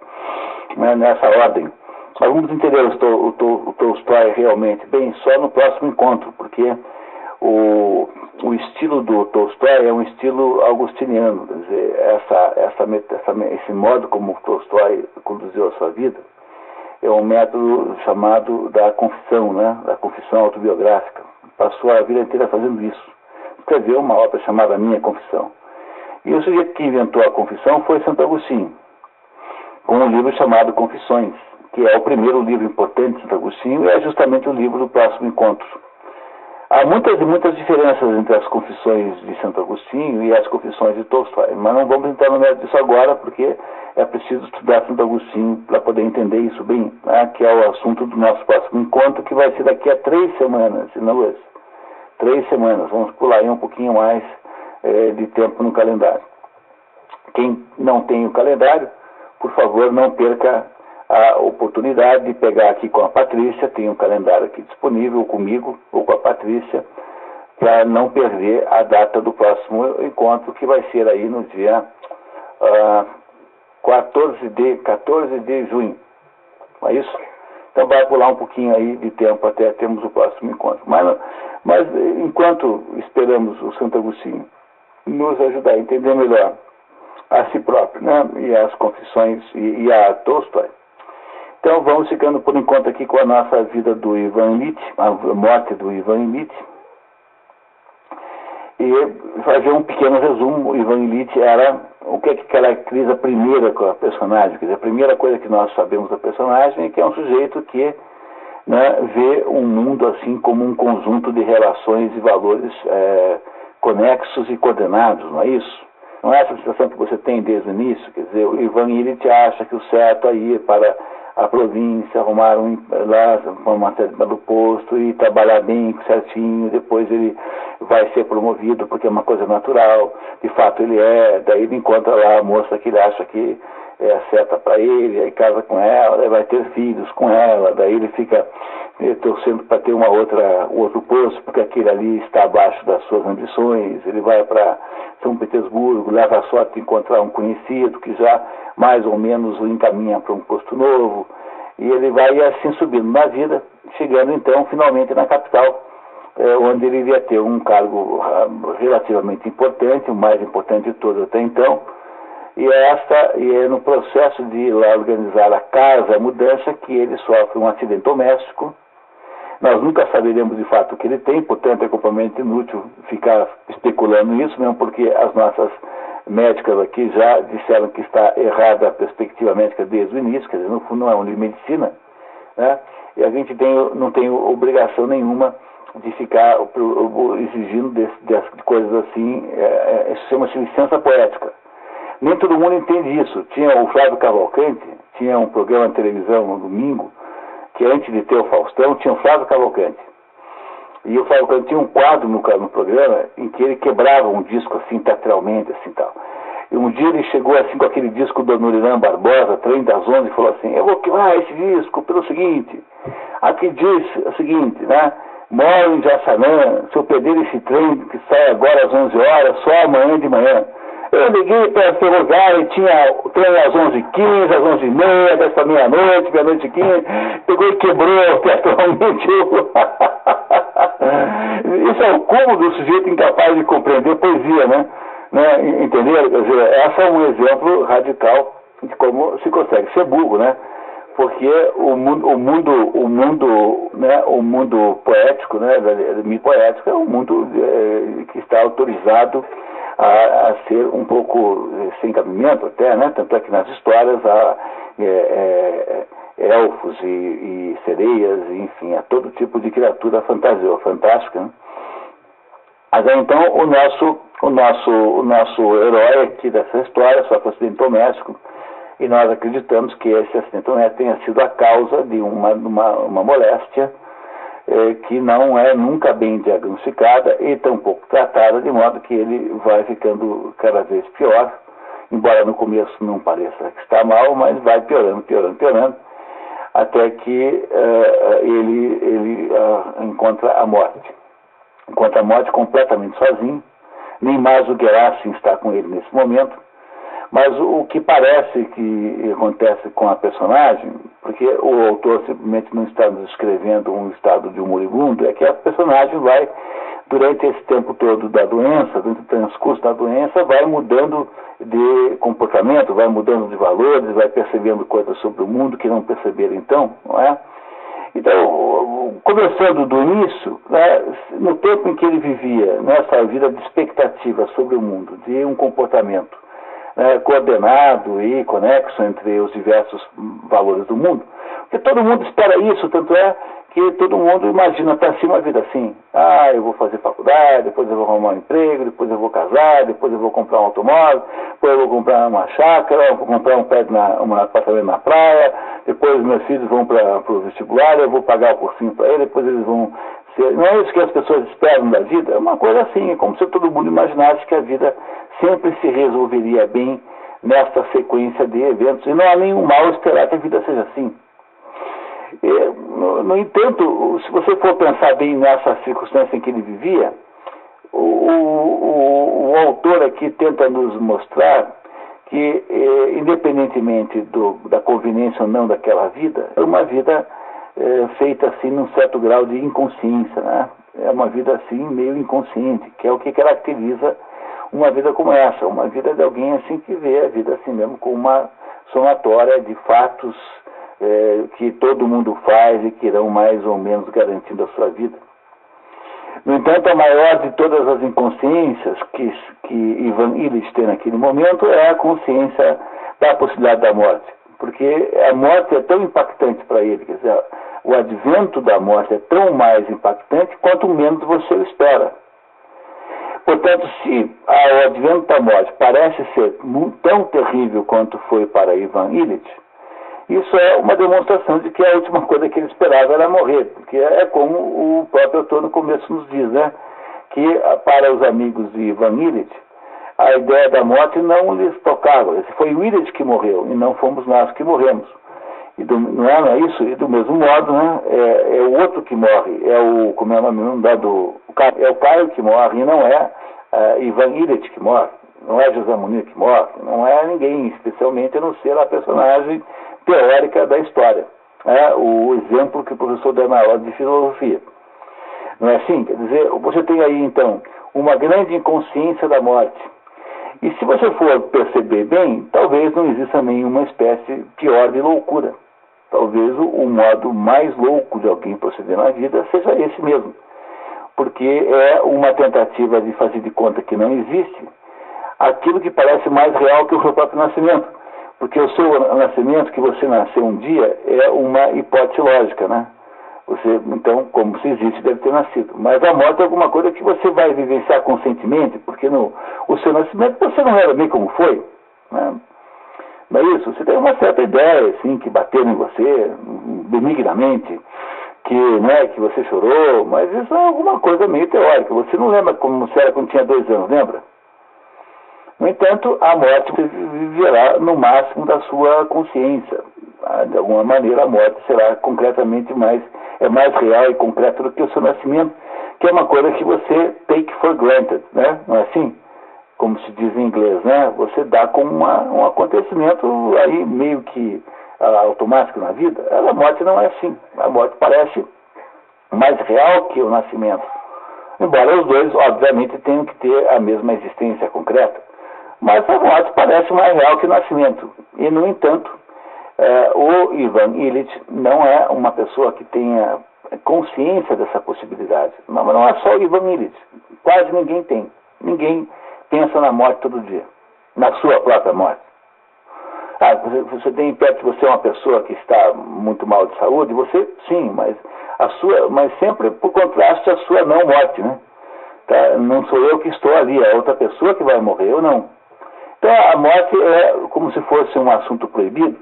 né, nessa ordem. Nós vamos entender o Tolstói realmente bem só no próximo encontro, porque o estilo do Tolstói é um estilo augustiniano, quer dizer, esse modo como o Tolstói conduziu a sua vida é um método chamado da confissão, né, da confissão autobiográfica. Passou a vida inteira fazendo isso. Escreveu uma obra chamada Minha Confissão. E o sujeito que inventou a confissão foi Santo Agostinho, com um livro chamado Confissões, que é o primeiro livro importante de Santo Agostinho e é justamente o livro do próximo encontro. Há muitas e muitas diferenças entre as confissões de Santo Agostinho e as confissões de Tolstói, mas não vamos entrar no mérito disso agora, porque é preciso estudar Santo Agostinho para poder entender isso bem, né, que é o assunto do nosso próximo encontro, que vai ser daqui a 3 semanas, se não 3 semanas. Vamos pular aí um pouquinho mais de tempo no calendário. Quem não tem o calendário, por favor, não perca a oportunidade de pegar aqui com a Patrícia, tem um calendário aqui disponível comigo ou com a Patrícia, para não perder a data do próximo encontro, que vai ser aí no dia 14 de junho. Não é isso? Então vai pular um pouquinho aí de tempo até termos o próximo encontro. Mas enquanto esperamos o Santo Agostinho nos ajudar a entender melhor a si próprio, né, e as confissões e a Tolstói, então vamos ficando por enquanto aqui com a nossa vida do Ivan Ilitch, a morte do Ivan Ilitch, e fazer um pequeno resumo. O Ivan Ilitch era o que caracteriza a primeira personagem, quer dizer, a primeira coisa que nós sabemos da personagem é que é um sujeito que, né, vê um mundo assim como um conjunto de relações e valores conexos e coordenados, não é isso? Não é essa sensação que você tem desde o início? Quer dizer, o Ivan Ilitch acha que o certo é ir para a província, arrumar lá uma série do posto e trabalhar bem, certinho, depois ele vai ser promovido porque é uma coisa natural, de fato ele daí ele encontra lá a moça que ele acha que é certa para ele, aí casa com ela, vai ter filhos com ela, daí ele fica torcendo para ter outro posto, porque aquele ali está abaixo das suas ambições. Ele vai para São Petersburgo, leva a sorte de encontrar um conhecido que já mais ou menos o encaminha para um posto novo, e ele vai assim subindo na vida, chegando então finalmente na capital, onde ele iria ter um cargo relativamente importante, o mais importante de todos até então, e é no processo de ir lá organizar a casa, a mudança, que ele sofre um acidente doméstico. Nós nunca saberemos de fato o que ele tem, portanto é completamente inútil ficar especulando nisso, mesmo porque as nossas médicas aqui já disseram que está errada a perspectiva médica desde o início, quer dizer, no fundo não é um livro de medicina, né? E a gente não tem obrigação nenhuma de ficar exigindo dessas coisas assim, isso chama-se licença poética. Nem todo mundo entende isso. Tinha o Flávio Cavalcante, tinha um programa de televisão no domingo, que antes de ter o Faustão, tinha o Flávio Cavalcante. E o Flávio Cavalcante tinha um quadro no programa em que ele quebrava um disco assim, teatralmente, assim tal. E um dia ele chegou assim com aquele disco do Norirã Barbosa, Trem das 11, e falou assim: eu vou quebrar esse disco pelo seguinte, aqui diz o seguinte, né? Moro em Jaçanã, se eu perder esse trem que sai agora às 11 horas, só amanhã de manhã. Eu liguei para a ferroviária e tinha o trem às 11h15, às 11h30, dessa meia-noite, meia-noite e 15, pegou e quebrou teatralmente. Isso é o cúmulo do sujeito incapaz de compreender poesia, né? Entendeu? Quer dizer, esse é um exemplo radical de como se consegue ser burro, né? Porque o mundo poético, né, poético, é um mundo que está autorizado a ser um pouco sem cabimento até, né? Tanto é que nas histórias há elfos e sereias, enfim, há todo tipo de criatura fantástica, né? Agora então o nosso herói aqui dessa história sofre um acidente doméstico, e nós acreditamos que esse acidente doméstico tenha sido a causa de uma moléstia que não é nunca bem diagnosticada e tampouco tratada, de modo que ele vai ficando cada vez pior, embora no começo não pareça que está mal, mas vai piorando, até que ele encontra a morte. Encontra a morte completamente sozinho, nem mais o Gerasim está com ele nesse momento, mas o que parece que acontece com a personagem, porque o autor simplesmente não está nos descrevendo um estado de um moribundo, é que a personagem vai, durante esse tempo todo da doença, durante o transcurso da doença, vai mudando de comportamento, vai mudando de valores, vai percebendo coisas sobre o mundo que não perceberam então, não é? Então, começando do início, né, no tempo em que ele vivia nessa vida de expectativa sobre o mundo, de um comportamento coordenado e conexo entre os diversos valores do mundo, porque todo mundo espera isso, tanto é que todo mundo imagina para si uma vida assim: eu vou fazer faculdade, depois eu vou arrumar um emprego, depois eu vou casar, depois eu vou comprar um automóvel, depois eu vou comprar uma chácara, vou comprar um apartamento na praia, depois meus filhos vão para o vestibular, eu vou pagar o cursinho para ele, depois eles vão ser... Não é isso que as pessoas esperam da vida? É uma coisa assim, é como se todo mundo imaginasse que a vida sempre se resolveria bem nessa sequência de eventos, e não há nenhum mal esperar que a vida seja assim. No entanto, se você for pensar bem nessa circunstância em que ele vivia, o autor aqui tenta nos mostrar que, independentemente da conveniência ou não daquela vida, é uma vida feita assim num certo grau de inconsciência, né? É uma vida assim meio inconsciente, que é o que caracteriza uma vida como essa, uma vida de alguém assim que vê a vida assim mesmo como uma somatória de fatos que todo mundo faz e que irão mais ou menos garantindo a sua vida. No entanto, a maior de todas as inconsciências que Ivan Illich tem naquele momento é a consciência da possibilidade da morte, porque a morte é tão impactante para ele, quer dizer, o advento da morte é tão mais impactante quanto menos você o espera. Portanto, se o advento da morte parece ser tão terrível quanto foi para Ivan Illich, isso é uma demonstração de que a última coisa que ele esperava era morrer, porque é como o próprio autor no começo nos diz, né? Que para os amigos de Ivan Illich, a ideia da morte não lhes tocava. Foi o Illich que morreu e não fomos nós que morremos. Não é isso? E do mesmo modo, né? É o outro que morre, como é o nome é o Caio que morre e não é Ivan Illich que morre, não é José Munir que morre, não é ninguém, especialmente a não ser a personagem teórica da história, o exemplo que o professor deu na aula de filosofia. Não é assim? Quer dizer, você tem aí então uma grande inconsciência da morte. E se você for perceber bem, talvez não exista nenhuma espécie pior de loucura. Talvez o modo mais louco de alguém proceder na vida seja esse mesmo. Porque é uma tentativa de fazer de conta que não existe aquilo que parece mais real que o seu próprio nascimento. Porque o seu nascimento, que você nasceu um dia, é uma hipótese lógica, né? Então, como se existe, deve ter nascido. Mas a morte é alguma coisa que você vai vivenciar conscientemente, porque o seu nascimento você não era bem como foi, né? Não é isso? Você tem uma certa ideia, assim, que bateu em você, benignamente, que você chorou, mas isso é alguma coisa meio teórica. Você não lembra como você era quando tinha 2 anos, lembra? No entanto, a morte viverá no máximo da sua consciência. De alguma maneira, a morte será concretamente mais real e concreta do que o seu nascimento, que é uma coisa que você take for granted, né? Não é assim? Como se diz em inglês, né? Você dá como um acontecimento aí meio que automático na vida. A morte não é assim. A morte parece mais real que o nascimento. Embora os dois, obviamente, tenham que ter a mesma existência concreta. Mas a morte parece mais real que o nascimento. E, no entanto, o Ivan Illich não é uma pessoa que tenha consciência dessa possibilidade. Mas não é só o Ivan Illich. Quase ninguém tem. Ninguém pensa na morte todo dia. Na sua própria morte. Você tem perto de você uma pessoa que está muito mal de saúde, você, sim, mas sempre por contraste a sua não morte, né? Tá? Não sou eu que estou ali, é outra pessoa que vai morrer, ou não. Então a morte é como se fosse um assunto proibido,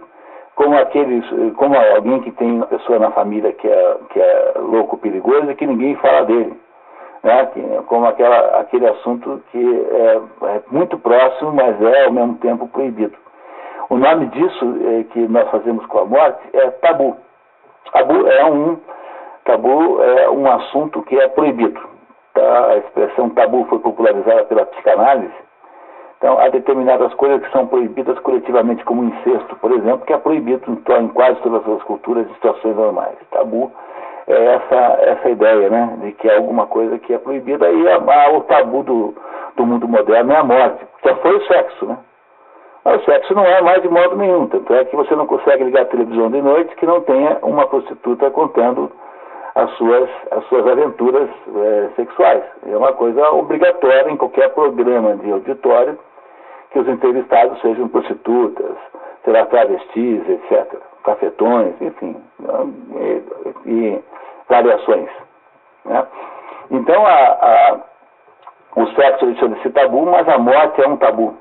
como alguém que tem uma pessoa na família que é louco, perigoso e que ninguém fala dele, né? Como aquele assunto que é muito próximo, mas é ao mesmo tempo proibido. O nome disso que nós fazemos com a morte é tabu. Tabu é um assunto que é proibido. Tá? A expressão tabu foi popularizada pela psicanálise. Então, há determinadas coisas que são proibidas coletivamente, como o incesto, por exemplo, que é proibido em quase todas as culturas e situações normais. Tabu é essa ideia, né, de que é alguma coisa que é proibida. E o tabu do mundo moderno é a morte. Já foi o sexo, né? Mas o sexo não é mais de modo nenhum. Tanto é que você não consegue ligar a televisão de noite que não tenha uma prostituta contando as suas aventuras sexuais. É uma coisa obrigatória em qualquer programa de auditório que os entrevistados sejam prostitutas, será travestis, etc., cafetões, enfim, e variações. Né? Então, o sexo deixou de ser tabu, mas a morte é um tabu.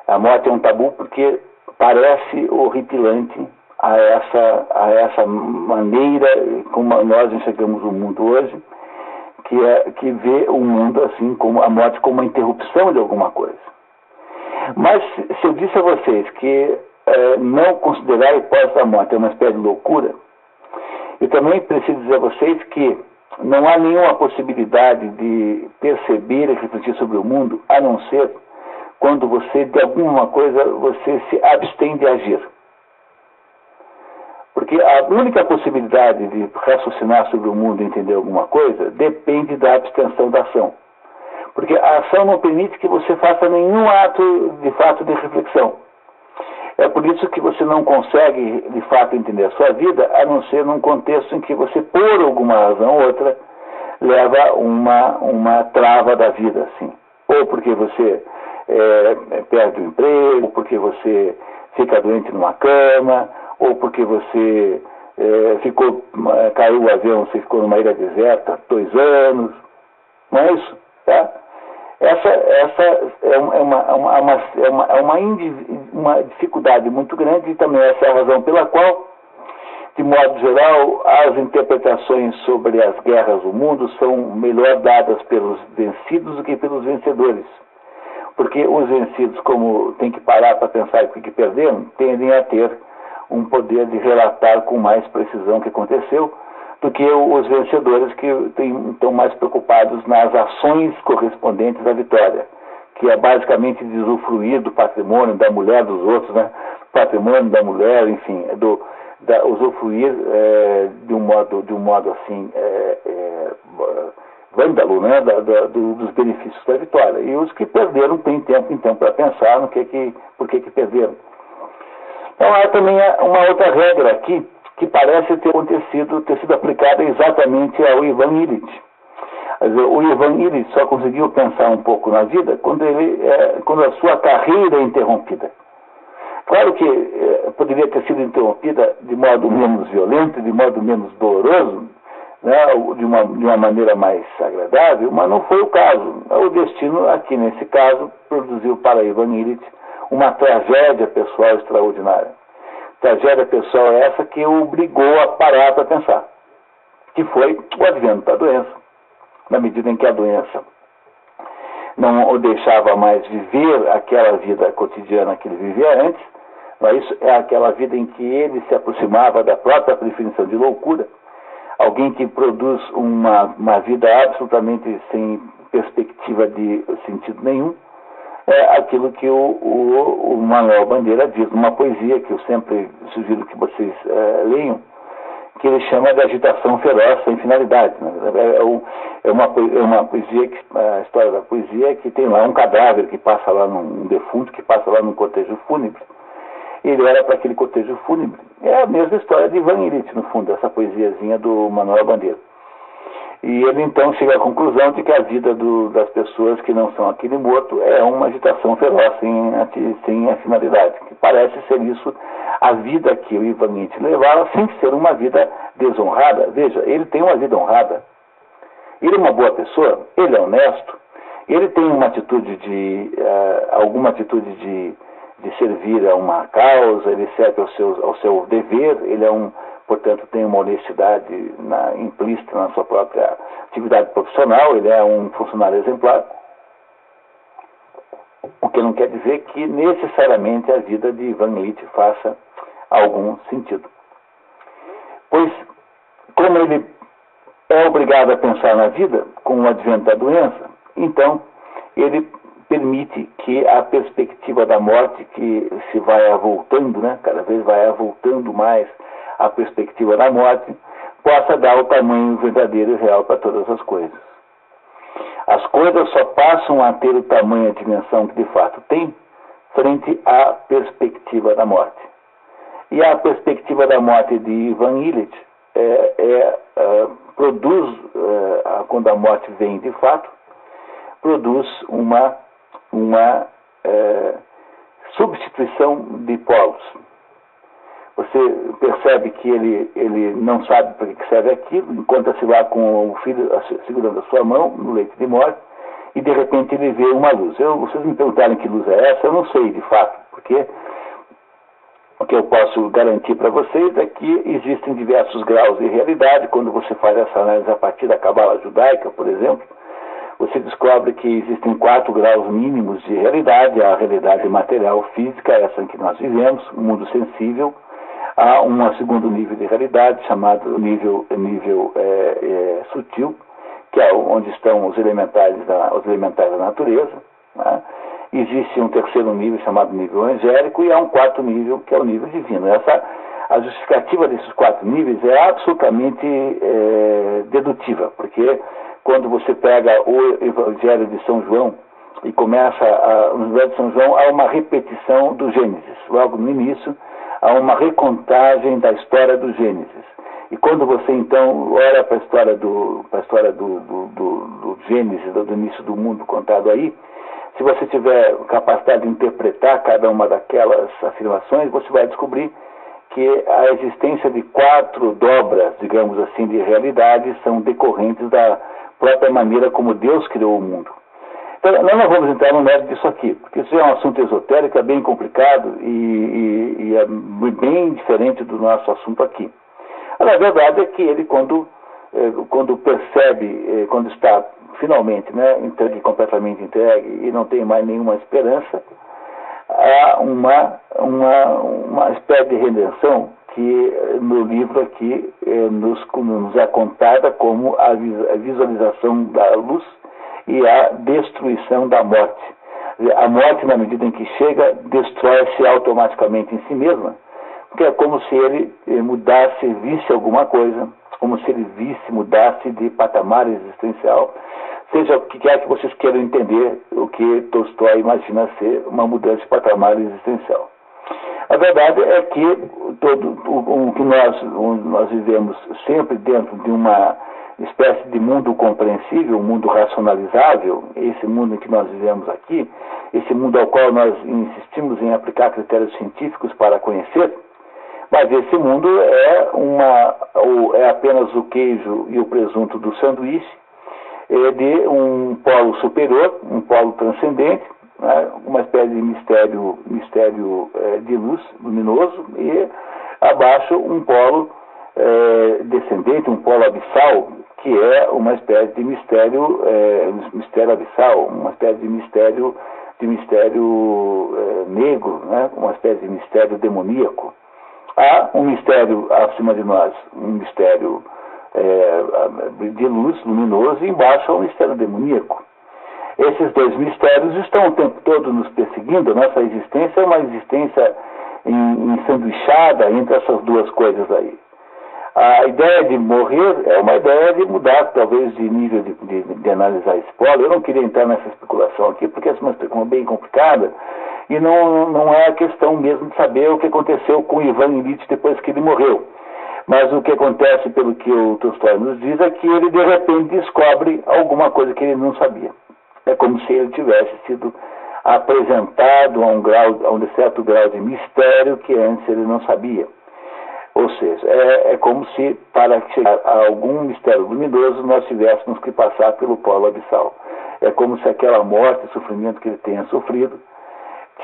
A morte é um tabu porque parece horripilante a essa maneira como nós enxergamos o mundo hoje, que vê o mundo assim, como a morte como uma interrupção de alguma coisa. Mas se eu disse a vocês que não considerar a hipótese da morte é uma espécie de loucura, eu também preciso dizer a vocês que não há nenhuma possibilidade de perceber e refletir sobre o mundo, a não ser quando você, de alguma coisa, você se abstém de agir. Porque a única possibilidade de raciocinar sobre o mundo e entender alguma coisa depende da abstenção da ação. Porque a ação não permite que você faça nenhum ato, de fato, de reflexão. É por isso que você não consegue, de fato, entender a sua vida, a não ser num contexto em que você, por alguma razão ou outra, leva uma trava da vida, assim. Ou porque você perde o emprego, ou porque você fica doente numa cama, ou porque você caiu o avião, você ficou numa ilha deserta 2 anos. Não é isso? Tá? Essa é uma dificuldade muito grande, e também essa é a razão pela qual, de modo geral, as interpretações sobre as guerras do mundo são melhor dadas pelos vencidos do que pelos vencedores. Porque os vencidos, como tem que parar para pensar o que perderam, tendem a ter um poder de relatar com mais precisão o que aconteceu, do que os vencedores que estão mais preocupados nas ações correspondentes à vitória, que é basicamente de usufruir do patrimônio da mulher dos outros, né? Patrimônio da mulher, enfim, usufruir de um modo assim vândalo, né? Dos benefícios da vitória. E os que perderam têm tempo então para pensar no por que perderam. Então há também uma outra regra aqui que parece ter sido aplicada exatamente ao Ivan Illich. O Ivan Illich só conseguiu pensar um pouco na vida quando a sua carreira é interrompida. Claro que poderia ter sido interrompida de modo menos violento, de modo menos doloroso, né, de uma maneira mais agradável, mas não foi o caso. O destino, aqui nesse caso, produziu para Ivan Illich uma tragédia pessoal extraordinária. Tragédia pessoal é essa que o obrigou a parar para pensar, que foi o advento da doença. Na medida em que a doença não o deixava mais viver aquela vida cotidiana que ele vivia antes, mas isso é aquela vida em que ele se aproximava da própria definição de loucura, alguém que produz uma vida absolutamente sem perspectiva de sentido nenhum. É aquilo que o Manuel Bandeira diz numa poesia que eu sempre sugiro que vocês leiam, que ele chama de agitação feroz sem finalidade. Né? É uma poesia, a história da poesia é que tem lá um cadáver que passa lá um defunto que passa lá num cortejo fúnebre. Ele era para aquele cortejo fúnebre. É a mesma história de Ivan Illich, no fundo, essa poesiazinha do Manuel Bandeira. E ele então chega à conclusão de que a vida das pessoas que não são aquele morto é uma agitação feroz sem a finalidade, que parece ser isso a vida que o Ivan Illich levava, sem ser uma vida desonrada. Veja, ele tem uma vida honrada, ele é uma boa pessoa, ele é honesto, ele tem alguma atitude servir a uma causa, ele serve ao seu dever, ele portanto, tem uma honestidade implícita na sua própria atividade profissional, ele é um funcionário exemplar, o que não quer dizer que necessariamente a vida de Ivan Illich faça algum sentido. Pois, como ele é obrigado a pensar na vida com o advento da doença, então ele permite que a perspectiva da morte, que se vai avultando, cada vez vai avultando mais a perspectiva da morte, possa dar o tamanho verdadeiro e real para todas as coisas. As coisas só passam a ter o tamanho e a dimensão que de fato tem frente à perspectiva da morte. E a perspectiva da morte de Ivan Illich produz, quando a morte vem de fato, produz uma substituição de polos. Você percebe que ele não sabe para que serve aquilo, encontra-se lá com o filho segurando a sua mão no leito de morte, e de repente ele vê uma luz. Vocês me perguntarem que luz é essa, eu não sei de fato, porque o que eu posso garantir para vocês é que existem diversos graus de realidade. Quando você faz essa análise a partir da cabala judaica, por exemplo, você descobre que existem 4 graus mínimos de realidade: a realidade material física, essa em que nós vivemos, o mundo sensível. Há um segundo nível de realidade, chamado nível sutil, que é onde estão os elementares da natureza. Existe um terceiro nível, chamado nível angélico, e há um quarto nível, que é o nível divino. A justificativa desses 4 níveis é absolutamente dedutiva, porque quando você pega o Evangelho de São João e começa, no Evangelho de São João, há uma repetição do Gênesis. Logo no início, há uma recontagem da história do Gênesis. E quando você, então, olha para a história do Gênesis, do início do mundo contado aí, se você tiver capacidade de interpretar cada uma daquelas afirmações, você vai descobrir que a existência de 4 dobras, digamos assim, de realidade são decorrentes da própria maneira como Deus criou o mundo. Então, nós não vamos entrar no mérito disso aqui, porque isso é um assunto esotérico, é bem complicado e é bem diferente do nosso assunto aqui. A verdade é que ele, quando percebe, quando está finalmente completamente entregue e não tem mais nenhuma esperança, há uma espécie de redenção que no livro aqui nos é contada como a visualização da luz e a destruição da morte. A morte, na medida em que chega, destrói-se automaticamente em si mesma, porque é como se ele visse alguma coisa, como se ele mudasse de patamar existencial, seja o que quer que vocês queiram entender, o que Tolstói imagina ser uma mudança de patamar existencial. A verdade é que todo o que nós vivemos sempre dentro de uma espécie de mundo compreensível, um mundo racionalizável, esse mundo em que nós vivemos aqui, esse mundo ao qual nós insistimos em aplicar critérios científicos para conhecer, mas esse mundo é apenas o queijo e o presunto do sanduíche, de um polo superior, um polo transcendente, uma espécie de mistério de luz luminoso, e abaixo um polo descendente, um polo abissal, que é uma espécie de mistério abissal, uma espécie de mistério negro, uma espécie de mistério demoníaco. Há um mistério acima de nós, um mistério de luz luminoso, e embaixo há um mistério demoníaco. Esses 2 mistérios estão o tempo todo nos perseguindo. A nossa existência é uma existência ensanduichada entre essas 2 coisas aí. A ideia de morrer é uma ideia de mudar, talvez, de nível de analisar esse polo. Eu não queria entrar nessa especulação aqui, porque essa é uma especulação bem complicada, e não é a questão mesmo de saber o que aconteceu com Ivan Illich depois que ele morreu. Mas o que acontece, pelo que o Tolstói nos diz, é que ele de repente descobre alguma coisa que ele não sabia. É como se ele tivesse sido apresentado a um certo grau de mistério que antes ele não sabia. Ou seja, é como se, para chegar a algum mistério luminoso, nós tivéssemos que passar pelo polo abissal. É como se aquela morte e sofrimento que ele tenha sofrido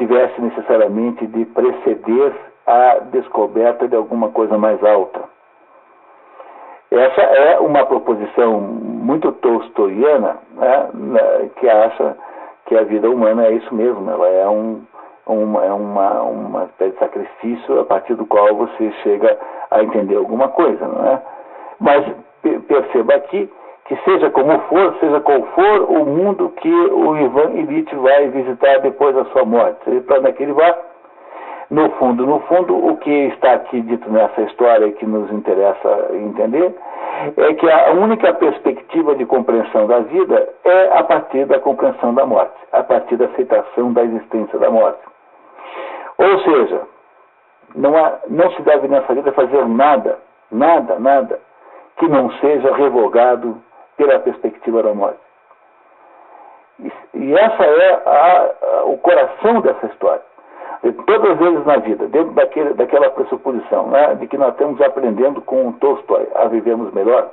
tivesse necessariamente de preceder a descoberta de alguma coisa mais alta. Essa é uma proposição muito tolstoiana, né, que acha que a vida humana é isso mesmo, ela é uma espécie de sacrifício a partir do qual você chega a entender alguma coisa, não é? Mas perceba aqui que seja como for, seja qual for o mundo que o Ivan Illich vai visitar depois da sua morte, seja para onde é que ele vai, no fundo, o que está aqui dito nessa história que nos interessa entender é que a única perspectiva de compreensão da vida é a partir da compreensão da morte, a partir da aceitação da existência da morte. Ou seja, não se deve nessa vida fazer nada que não seja revogado pela perspectiva da morte. E essa é o coração dessa história. Todas as vezes na vida, dentro daquela pressuposição, né, de que nós estamos aprendendo com o Tolstói a vivermos melhor,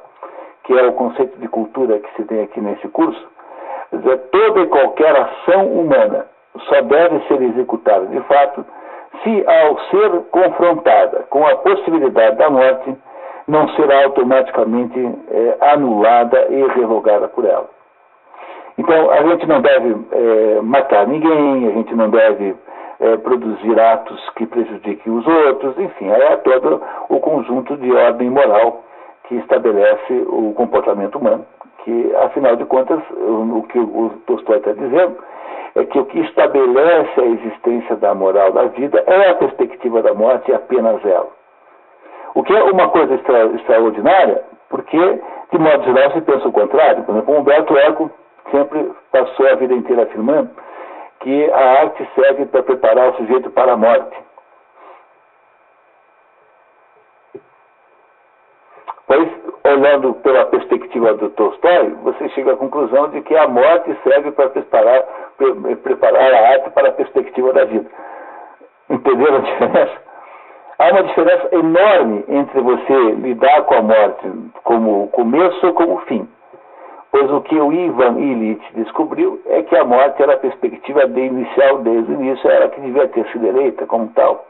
que é o conceito de cultura que se tem aqui nesse curso, toda e qualquer ação humana só deve ser executada de fato se, ao ser confrontada com a possibilidade da morte, não será automaticamente anulada e revogada por ela. Então, a gente não deve matar ninguém, a gente não deve produzir atos que prejudiquem os outros, enfim, é todo o conjunto de ordem moral que estabelece o comportamento humano, que, afinal de contas, o que o Tolstói está dizendo é que o que estabelece a existência da moral da vida é a perspectiva da morte e apenas ela. O que é uma coisa extraordinária, porque, de modo geral, se pensa o contrário. Por exemplo, Humberto Eco sempre passou a vida inteira afirmando que a arte serve para preparar o sujeito para a morte. Pois, olhando pela perspectiva do Tolstói, você chega à conclusão de que a morte serve para preparar a arte para a perspectiva da vida. Entenderam a diferença? Há uma diferença enorme entre você lidar com a morte como começo ou como fim. Pois o que o Ivan Illich descobriu é que a morte era a perspectiva inicial desde o início, era que devia ter sido eleita como tal.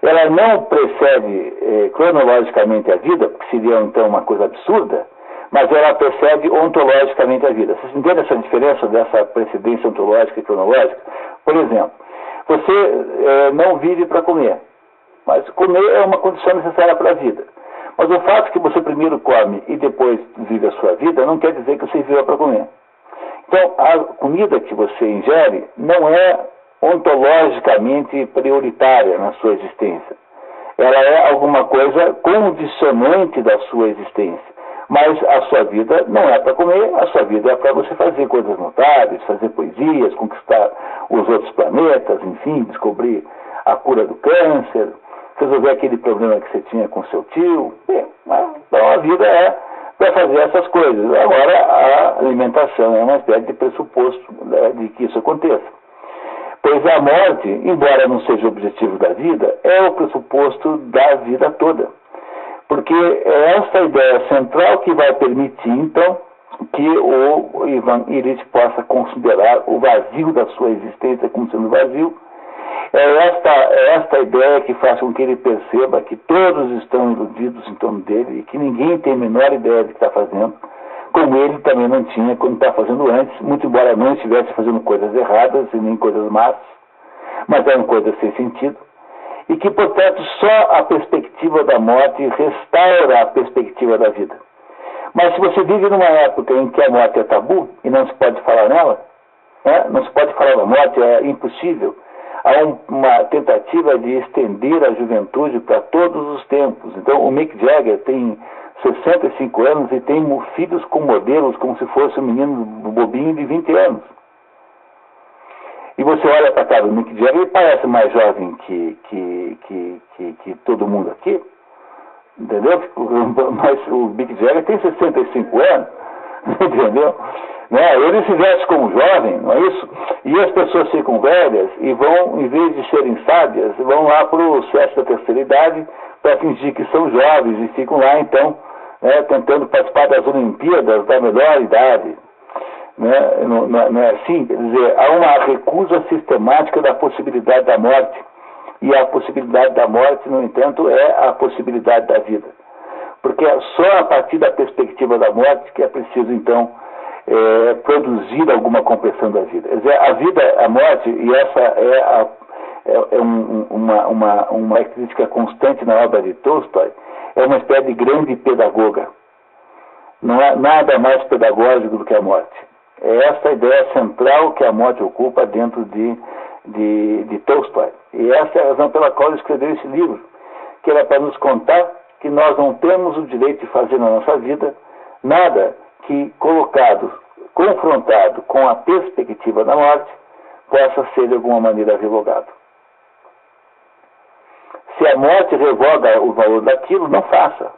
Ela não precede cronologicamente a vida, porque seria então uma coisa absurda, mas ela precede ontologicamente a vida. Vocês entendem essa diferença dessa precedência ontológica e cronológica? Por exemplo, você não vive para comer, mas comer é uma condição necessária para a vida. Mas o fato que você primeiro come e depois vive a sua vida não quer dizer que você viva para comer. Então, a comida que você ingere não é ontologicamente prioritária na sua existência. Ela é alguma coisa condicionante da sua existência. Mas a sua vida não é para comer, a sua vida é para você fazer coisas notáveis, fazer poesias, conquistar os outros planetas, enfim, descobrir a cura do câncer, resolver aquele problema que você tinha com seu tio. Então a vida é para fazer essas coisas. Agora a alimentação é uma espécie de pressuposto, né, de que isso aconteça. Pois a morte, embora não seja o objetivo da vida, é o pressuposto da vida toda. Porque é essa ideia central que vai permitir, então, que o Ivan Illich possa considerar o vazio da sua existência como sendo vazio. É esta ideia que faz com que ele perceba que todos estão iludidos em torno dele e que ninguém tem a menor ideia do que está fazendo, como ele também não tinha quando estava fazendo antes, muito embora não estivesse fazendo coisas erradas e nem coisas más, mas eram coisas sem sentido, e que, portanto, só a perspectiva da morte restaura a perspectiva da vida. Mas se você vive numa época em que a morte é tabu e não se pode falar nela, né? Não se pode falar da morte, é impossível. Há uma tentativa de estender a juventude para todos os tempos. Então, o Mick Jagger tem 65 anos e tem filhos com modelos como se fosse um menino bobinho de 20 anos. E você olha para a cara do Mick Jagger e parece mais jovem que todo mundo aqui. Entendeu? Mas o Mick Jagger tem 65 anos. Entendeu? Né? Ele se veste como jovem, não é isso? E as pessoas ficam velhas e vão, em vez de serem sábias, vão lá para o sexo da terceira idade para fingir que são jovens e ficam lá, então, tentando participar das Olimpíadas da melhor idade. né? Não é assim? Quer dizer, há uma recusa sistemática da possibilidade da morte. E a possibilidade da morte, no entanto, é a possibilidade da vida. Porque é só a partir da perspectiva da morte que é preciso, então, produzir alguma compreensão da vida. Quer dizer, a vida, a morte, e essa é uma característica constante na obra de Tolstói, é uma espécie de grande pedagoga. Não há nada mais pedagógico do que a morte. É essa a ideia central que a morte ocupa dentro de Tolstói. E essa é a razão pela qual ele escreveu esse livro, que era para nos contar que nós não temos o direito de fazer na nossa vida nada que, colocado, confrontado com a perspectiva da morte, possa ser de alguma maneira revogado. Se a morte revoga o valor daquilo, não faça.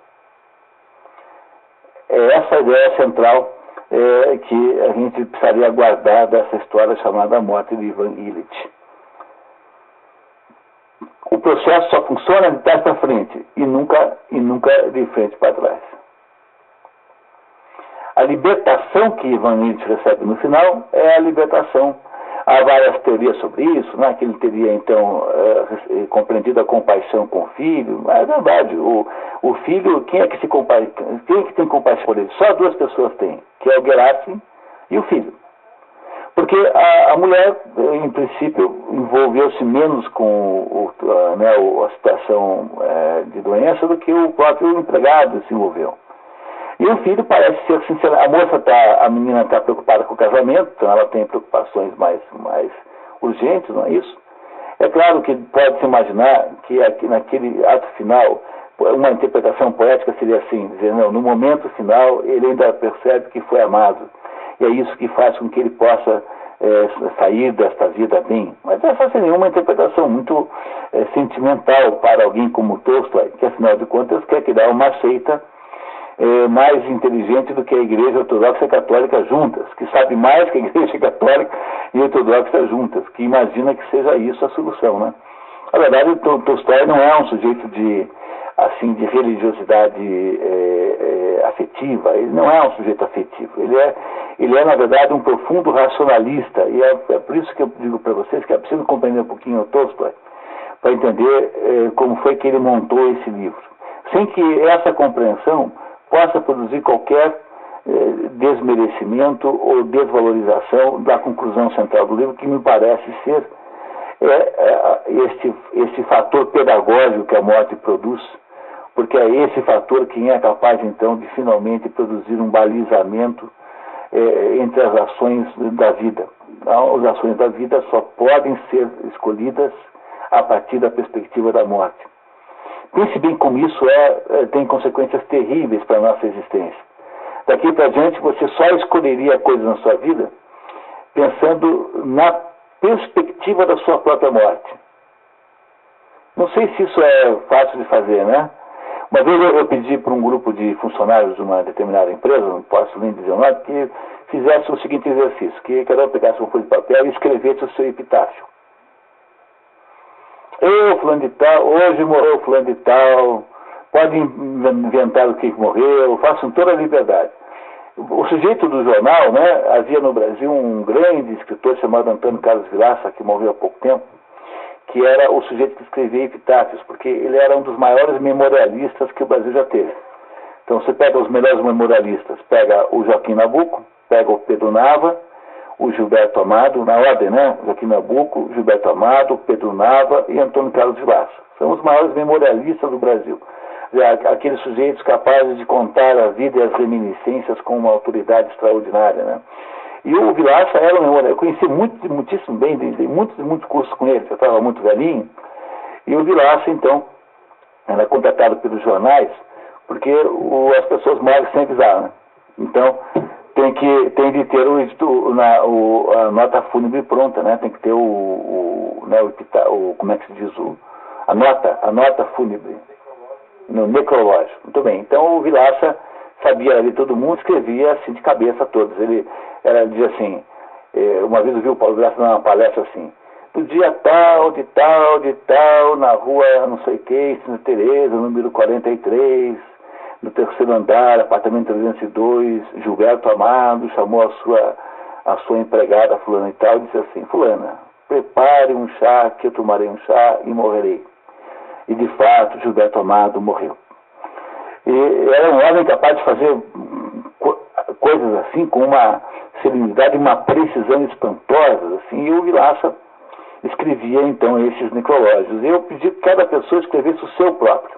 É essa a ideia central que a gente precisaria guardar dessa história chamada Morte de Ivan Illich. O processo só funciona de trás para frente e nunca de frente para trás. A libertação que Ivan Illich recebe no final é a libertação. Há várias teorias sobre isso, né? Que ele teria então compreendido a compaixão com o filho. Mas é verdade, o filho, quem é que tem compaixão por ele? Só duas pessoas têm, que é o Gerasim e o filho. Porque a mulher, em princípio, envolveu-se menos com a situação de doença do que o próprio empregado se envolveu. E o filho parece ser sincero. A menina está preocupada com o casamento, então ela tem preocupações mais urgentes, não é isso? É claro que pode-se imaginar que naquele ato final, uma interpretação poética seria assim, dizer, não, no momento final ele ainda percebe que foi amado. E é isso que faz com que ele possa sair desta vida bem. Mas essa seria uma interpretação muito sentimental para alguém como Tolstói, que afinal de contas quer criar uma seita mais inteligente do que a Igreja Ortodoxa e Católica juntas, que sabe mais que a Igreja Católica e Ortodoxa juntas, que imagina que seja isso a solução, né? Na verdade, o Tolstói não é um sujeito de religiosidade afetiva, ele não é um sujeito afetivo, ele é na verdade um profundo racionalista, e é por isso que eu digo para vocês que é preciso compreender um pouquinho o Tolstói, para entender como foi que ele montou esse livro, sem que essa compreensão possa produzir qualquer desmerecimento ou desvalorização da conclusão central do livro, que me parece ser este fator pedagógico que a morte produz, porque é esse fator que é capaz, então, de finalmente produzir um balizamento entre as ações da vida. As ações da vida só podem ser escolhidas a partir da perspectiva da morte. Pense bem como isso tem consequências terríveis para a nossa existência. Daqui para diante, você só escolheria coisas na sua vida pensando na perspectiva da sua própria morte. Não sei se isso é fácil de fazer, né? Uma vez eu pedi para um grupo de funcionários de uma determinada empresa, não posso nem dizer o nome, que fizesse o seguinte exercício, que cada um pegasse um folha de papel e escrevesse o seu epitáfio. Eu, fulano de tal, hoje morreu fulano de tal, pode inventar o que morreu, façam toda a liberdade. O sujeito do jornal, né, havia no Brasil um grande escritor chamado Antônio Carlos Vilaça, que morreu há pouco tempo, que era o sujeito que escrevia epitáfios, porque ele era um dos maiores memorialistas que o Brasil já teve. Então você pega os melhores memorialistas, pega o Joaquim Nabuco, pega o Pedro Nava, o Gilberto Amado, na ordem, né? Joaquim Nabuco, Gilberto Amado, Pedro Nava e Antônio Carlos Vilaça. São os maiores memorialistas do Brasil. Aqueles sujeitos capazes de contar a vida e as reminiscências com uma autoridade extraordinária, né? E o Vilaça era um memorialista, eu conheci muitíssimo bem, dei muitos cursos com ele, eu estava muito velhinho, e o Vilaça, então, era contratado pelos jornais, porque as pessoas morrem sem avisar, né? Então, tem de ter a nota fúnebre pronta, né? Tem que ter como é que se diz, a nota fúnebre, no necrológico. Muito bem, então o Vilaça sabia ali todo mundo, escrevia assim de cabeça a todos. Ele dizia assim, uma vez eu vi o Paulo Vilaça dar uma palestra assim, no dia tal, de tal, na rua não sei o que, Santa Teresa, número 43, no terceiro andar, apartamento 302, Gilberto Amado chamou a a sua empregada fulana e tal, e disse assim: fulana, prepare um chá que eu tomarei um chá e morrerei. E de fato Gilberto Amado morreu. E era um homem capaz de fazer coisas assim com uma serenidade e uma precisão espantosa, assim, e o Vilaça escrevia então esses necrológios. Eu pedi que cada pessoa escrevesse o seu próprio.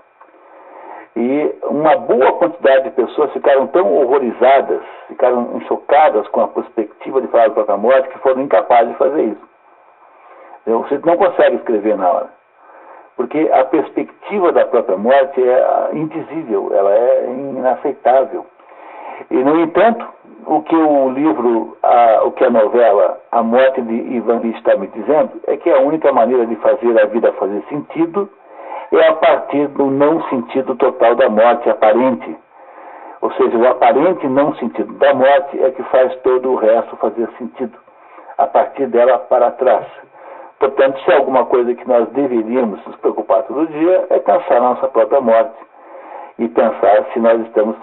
E uma boa quantidade de pessoas ficaram tão horrorizadas, ficaram chocadas com a perspectiva de falar da própria morte, que foram incapazes de fazer isso. Você não consegue escrever na hora, porque a perspectiva da própria morte é indizível, ela é inaceitável. E, no entanto, o que o livro, o que a novela A Morte de Ivan Lee está me dizendo é que a única maneira de fazer a vida fazer sentido é a partir do não sentido total da morte aparente. Ou seja, o aparente não sentido da morte é que faz todo o resto fazer sentido, a partir dela para trás. Portanto, se há alguma coisa que nós deveríamos nos preocupar todo dia é pensar na nossa própria morte e pensar se nós estamos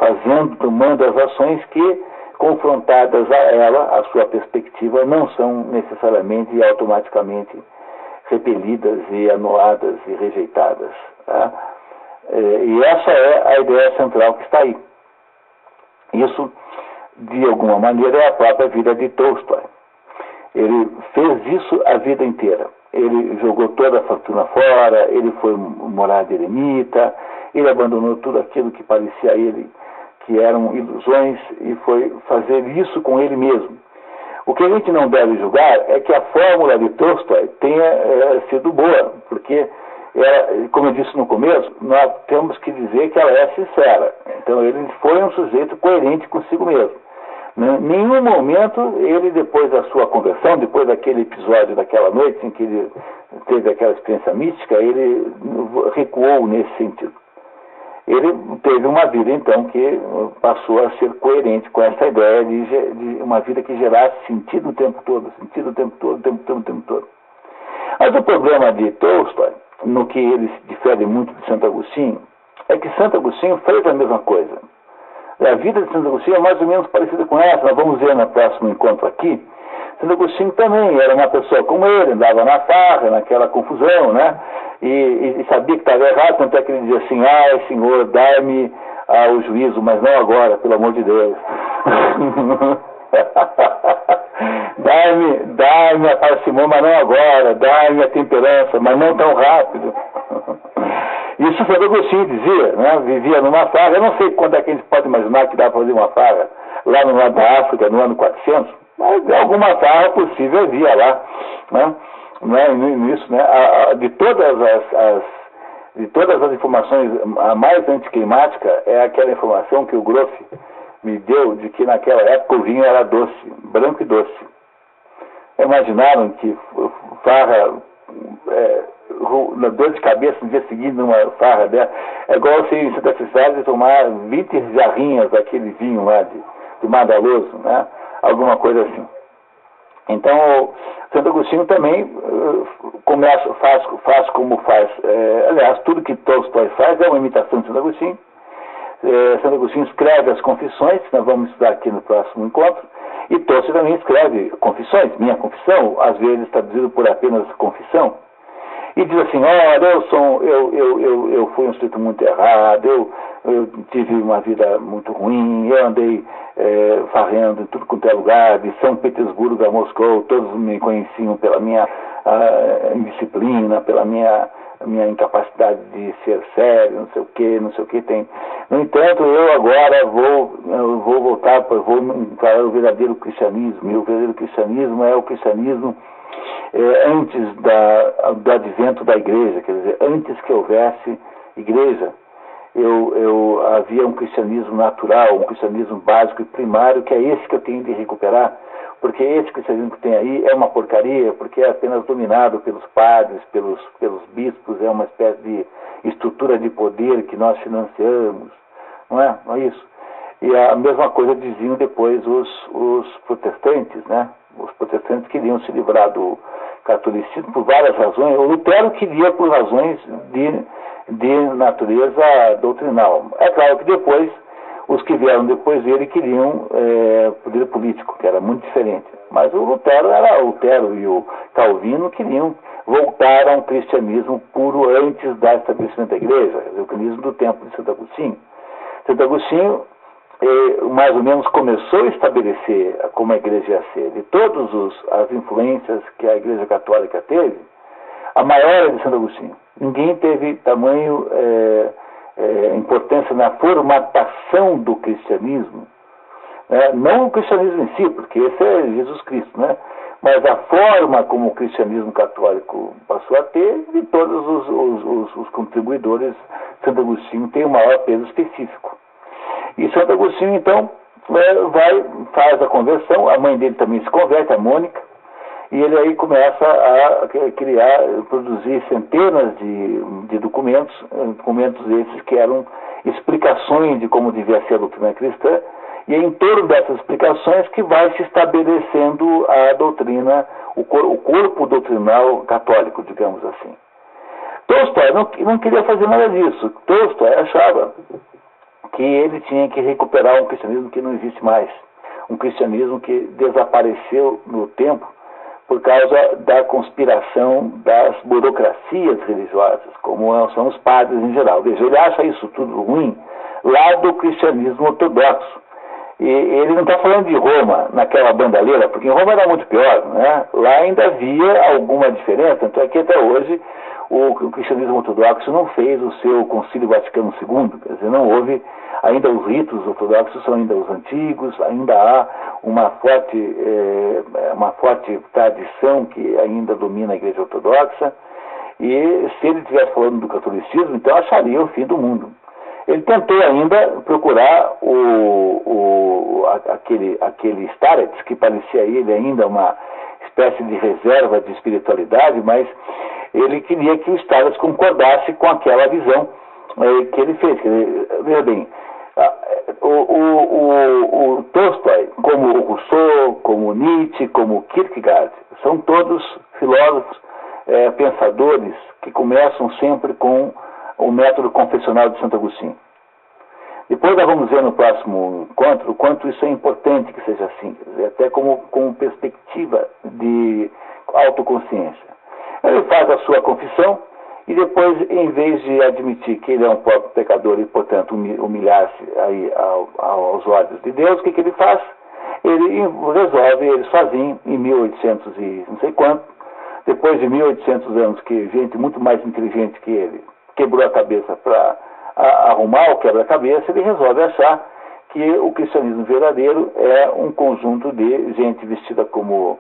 tomando as ações que, confrontadas a ela, a sua perspectiva, não são necessariamente e automaticamente repelidas e anuladas e rejeitadas. Tá? E essa é a ideia central que está aí. Isso, de alguma maneira, é a própria vida de Tolstói. Ele fez isso a vida inteira. Ele jogou toda a fortuna fora, ele foi morar de eremita, ele abandonou tudo aquilo que parecia a ele que eram ilusões e foi fazer isso com ele mesmo. O que a gente não deve julgar é que a fórmula de Tolstói tenha sido boa, porque, como eu disse no começo, nós temos que dizer que ela é sincera. Então ele foi um sujeito coerente consigo mesmo. Em nenhum momento ele, depois da sua conversão, depois daquele episódio daquela noite em que ele teve aquela experiência mística, ele recuou nesse sentido. Ele teve uma vida, então, que passou a ser coerente com essa ideia de uma vida que gerasse sentido o tempo todo, sentido o tempo todo, o tempo todo. Mas o problema de Tolstói, no que ele se difere muito de Santo Agostinho, é que Santo Agostinho fez a mesma coisa. A vida de Santo Agostinho é mais ou menos parecida com essa, nós vamos ver no próximo encontro aqui. Santo Agostinho também era uma pessoa como ele, andava na farra, naquela confusão, né? E sabia que estava errado, tanto é que ele dizia assim: ai, Senhor, dai-me o juízo, mas não agora, pelo amor de Deus. Dai-me a parcimônia, mas não agora, dai-me a temperança, mas não tão rápido. Isso Santo Agostinho dizia, né? Vivia numa farra. Eu não sei quando é que a gente pode imaginar que dá para fazer uma farra lá no lado da África, no ano 400, mas alguma farra possível havia lá, né? Nisso, né? De todas as informações, a mais anticlimática é aquela informação que o Groff me deu de que naquela época o vinho era doce, branco e doce. Imaginaram que farra, dor de cabeça no dia seguinte numa farra dela, é igual você em Santa Cidade tomar 20 jarrinhas daquele vinho lá de Madaloso, né? Alguma coisa assim. Então, Santo Agostinho também faz como faz. Aliás, tudo que Tolstói faz é uma imitação de Santo Agostinho. Santo Agostinho escreve as confissões, que nós vamos estudar aqui no próximo encontro, e Tolstói também escreve confissões, minha confissão, às vezes traduzido por apenas confissão, e diz assim: olha, eu fui um sujeito muito errado, eu tive uma vida muito ruim, eu andei varrendo em tudo quanto é lugar, de São Petersburgo a Moscou, todos me conheciam pela minha indisciplina, pela minha incapacidade de ser sério, não sei o que tem. No entanto, eu agora vou voltar, vou encarar o verdadeiro cristianismo, e o verdadeiro cristianismo é o cristianismo antes do advento da igreja, quer dizer, antes que houvesse igreja, havia um cristianismo natural, um cristianismo básico e primário, que é esse que eu tenho de recuperar, porque esse cristianismo que tem aí é uma porcaria, porque é apenas dominado pelos padres, pelos bispos, é uma espécie de estrutura de poder que nós financiamos, não é? Não é isso? E a mesma coisa diziam depois os protestantes, né? Os protestantes queriam se livrar do catolicismo por várias razões. O Lutero queria por razões de natureza doutrinal. É claro que depois, os que vieram depois dele queriam poder político, que era muito diferente. Mas o Lutero e o Calvino queriam voltar a um cristianismo puro antes do estabelecimento da igreja, o cristianismo do tempo de Santo Agostinho. Santo Agostinho mais ou menos começou a estabelecer como a igreja ia ser. De todas as influências que a igreja católica teve, a maior é de Santo Agostinho. Ninguém teve tamanho importância na formatação do cristianismo, não o cristianismo em si, porque esse é Jesus Cristo, né? Mas a forma como o cristianismo católico passou a ter, de todos os contribuidores, Santo Agostinho tem o maior peso específico. E Santo Agostinho, então, faz a conversão, a mãe dele também se converte, a Mônica, e ele aí começa a produzir centenas de documentos esses que eram explicações de como devia ser a doutrina cristã, e é em torno dessas explicações que vai se estabelecendo a doutrina, o corpo doutrinal católico, digamos assim. Tolstói não queria fazer nada disso. Tolstói achava que ele tinha que recuperar um cristianismo que não existe mais, um cristianismo que desapareceu no tempo por causa da conspiração das burocracias religiosas, como são os padres em geral. Veja, ele acha isso tudo ruim lá do cristianismo ortodoxo. E ele não está falando de Roma, naquela bandalheira, porque em Roma era muito pior, né? Lá ainda havia alguma diferença, tanto é que até hoje o cristianismo ortodoxo não fez o seu Concílio Vaticano II, quer dizer, não houve, ainda os ritos ortodoxos são ainda os antigos, ainda há uma forte tradição que ainda domina a Igreja Ortodoxa, e se ele estivesse falando do catolicismo, então acharia o fim do mundo. Ele tentou ainda procurar aquele Starets, que parecia a ele ainda uma espécie de reserva de espiritualidade, mas ele queria que o Starets concordasse com aquela visão que ele fez. Veja bem, o Tolstói, como o Rousseau, como o Nietzsche, como o Kierkegaard, são todos filósofos, pensadores que começam sempre com o método confessional de Santo Agostinho. Depois nós vamos ver no próximo encontro o quanto isso é importante que seja assim, quer dizer, até como perspectiva de autoconsciência. Ele faz a sua confissão e depois, em vez de admitir que ele é um próprio pecador e, portanto, humilhar-se aí aos olhos de Deus, o que ele faz? Ele resolve, ele sozinho, em 1800 e não sei quanto, depois de 1800 anos que gente muito mais inteligente que ele quebrou a cabeça para arrumar o quebra-cabeça, ele resolve achar que o cristianismo verdadeiro é um conjunto de gente vestida como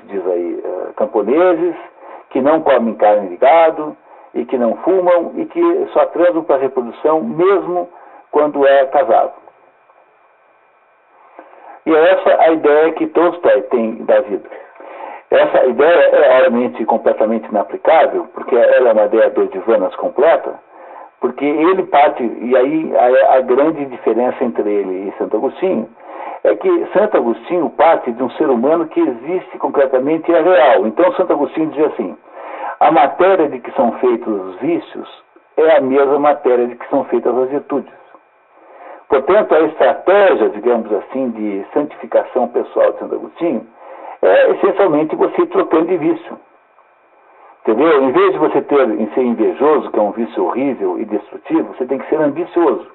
diz aí, camponeses, que não comem carne de gado e que não fumam e que só transam para reprodução mesmo quando é casado. E é essa a ideia que Tolstói tem da vida. Essa ideia é, obviamente, completamente inaplicável, porque ela é uma ideia doidivanas completa, porque ele parte, e aí a grande diferença entre ele e Santo Agostinho, é que Santo Agostinho parte de um ser humano que existe concretamente e é real. Então Santo Agostinho dizia assim, a matéria de que são feitos os vícios é a mesma matéria de que são feitas as virtudes. Portanto, a estratégia, digamos assim, de santificação pessoal de Santo Agostinho é essencialmente você ir trocando de vício. Entendeu? Em vez de você ser invejoso, que é um vício horrível e destrutivo, você tem que ser ambicioso.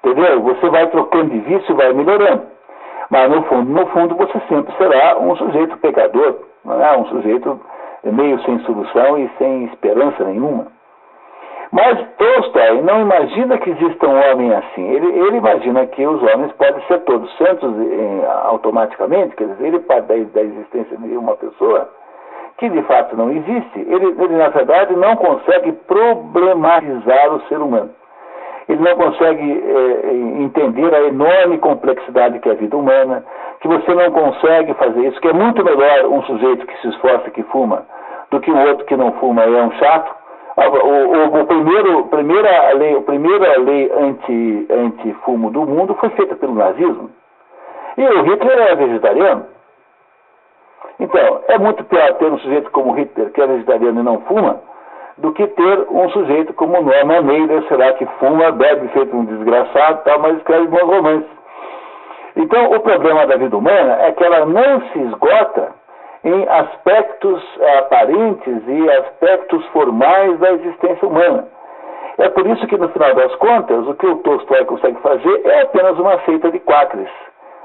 Entendeu? Você vai trocando de vício e vai melhorando. Mas no fundo, você sempre será um sujeito pecador, não é? Um sujeito meio sem solução e sem esperança nenhuma. Mas Tolstói não imagina que exista um homem assim. Ele imagina que os homens podem ser todos santos automaticamente, quer dizer, ele parte da existência de uma pessoa que de fato não existe. Ele na verdade, não consegue problematizar o ser humano. Ele não consegue entender a enorme complexidade que é a vida humana, que você não consegue fazer isso, que é muito melhor um sujeito que se esforça e que fuma do que um outro que não fuma e é um chato. A primeira lei anti-fumo do mundo foi feita pelo nazismo. E o Hitler era vegetariano. Então, é muito pior ter um sujeito como Hitler, que é vegetariano e não fuma, do que ter um sujeito como Norman Mailer, será que fuma, bebe feito um desgraçado, tal, mas escreve bons romances. Então, o problema da vida humana é que ela não se esgota em aspectos aparentes e aspectos formais da existência humana. É por isso que, no final das contas, o que o Tolstói consegue fazer é apenas uma seita de quacres.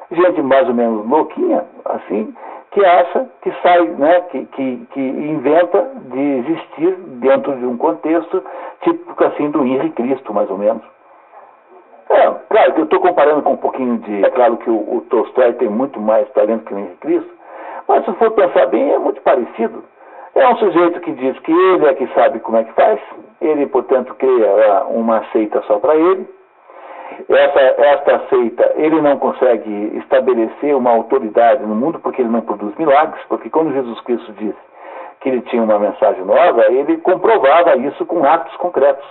Gente mais ou menos louquinha, assim, que acha, que sai, né, que inventa de existir dentro de um contexto típico assim do Henri Cristo, mais ou menos. Claro que eu estou comparando com um pouquinho de... É claro que o Tolstói tem muito mais talento que o Henri Cristo, mas se for pensar bem, é muito parecido. É um sujeito que diz que ele é que sabe como é que faz, ele, portanto, cria uma seita só para ele. Esta seita, ele não consegue estabelecer uma autoridade no mundo porque ele não produz milagres, porque quando Jesus Cristo disse que ele tinha uma mensagem nova, ele comprovava isso com atos concretos.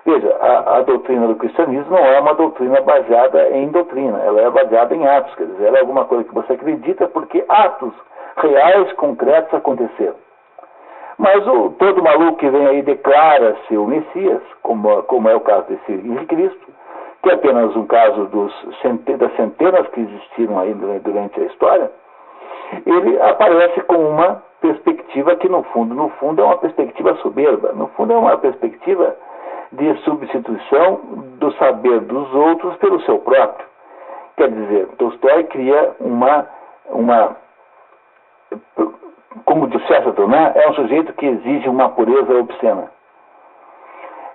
Veja, a doutrina do cristianismo não é uma doutrina baseada em doutrina, ela é baseada em atos, quer dizer, ela é alguma coisa que você acredita porque atos reais, concretos aconteceram. Mas todo maluco que vem aí declara-se o Messias, como é o caso desse Henri Cristo, que é apenas um caso das centenas que existiram aí durante a história, ele aparece com uma perspectiva que, no fundo é uma perspectiva soberba, no fundo é uma perspectiva de substituição do saber dos outros pelo seu próprio. Quer dizer, Tolstói cria como disse Chesterton, né? É um sujeito que exige uma pureza obscena.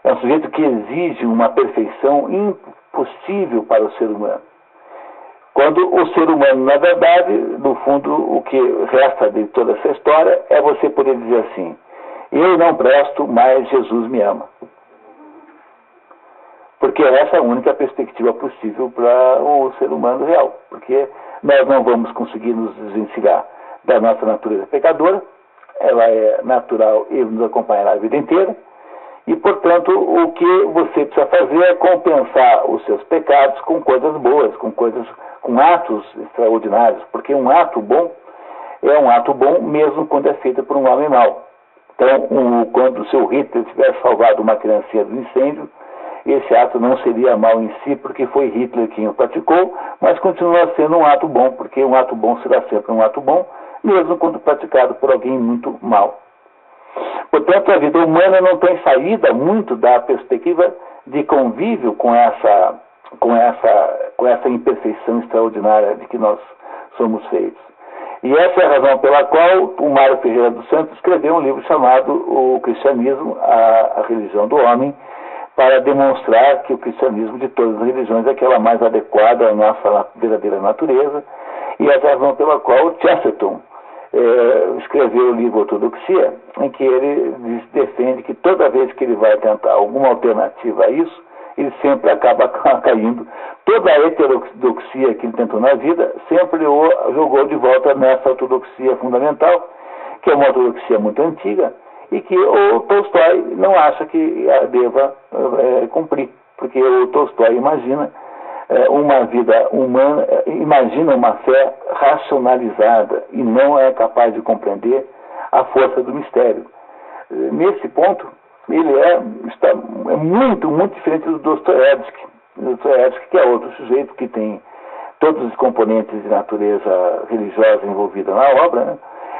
É um sujeito que exige uma perfeição impossível para o ser humano. Quando o ser humano, na verdade, no fundo, o que resta de toda essa história é você poder dizer assim: eu não presto, mas Jesus me ama. Porque essa é a única perspectiva possível para o ser humano real. Porque nós não vamos conseguir nos desvencilhar da nossa natureza pecadora, ela é natural e nos acompanhará a vida inteira, e, portanto, o que você precisa fazer é compensar os seus pecados com coisas boas, com atos extraordinários, porque um ato bom é um ato bom mesmo quando é feito por um homem mau. Então, quando o seu Hitler tivesse salvado uma criancinha do incêndio, esse ato não seria mau em si, porque foi Hitler quem o praticou, mas continua sendo um ato bom, porque um ato bom será sempre um ato bom, mesmo quando praticado por alguém muito mau. Portanto, a vida humana não tem saída muito da perspectiva de convívio com essa imperfeição extraordinária de que nós somos feitos. E essa é a razão pela qual o Mário Ferreira dos Santos escreveu um livro chamado O Cristianismo, a Religião do Homem, para demonstrar que o cristianismo de todas as religiões é aquela mais adequada à nossa verdadeira natureza, e essa é a razão pela qual Chesterton escreveu o livro Ortodoxia, em que ele defende que toda vez que ele vai tentar alguma alternativa a isso, ele sempre acaba caindo. Toda a heterodoxia que ele tentou na vida sempre o jogou de volta nessa ortodoxia fundamental, que é uma ortodoxia muito antiga, e que o Tolstói não acha que a deva cumprir, porque o Tolstói imagina uma vida humana, imagina uma fé racionalizada e não é capaz de compreender a força do mistério. Nesse ponto, ele está muito, muito diferente do Dostoiévski. Dostoiévski, que é outro sujeito que tem todos os componentes de natureza religiosa envolvida na obra, né?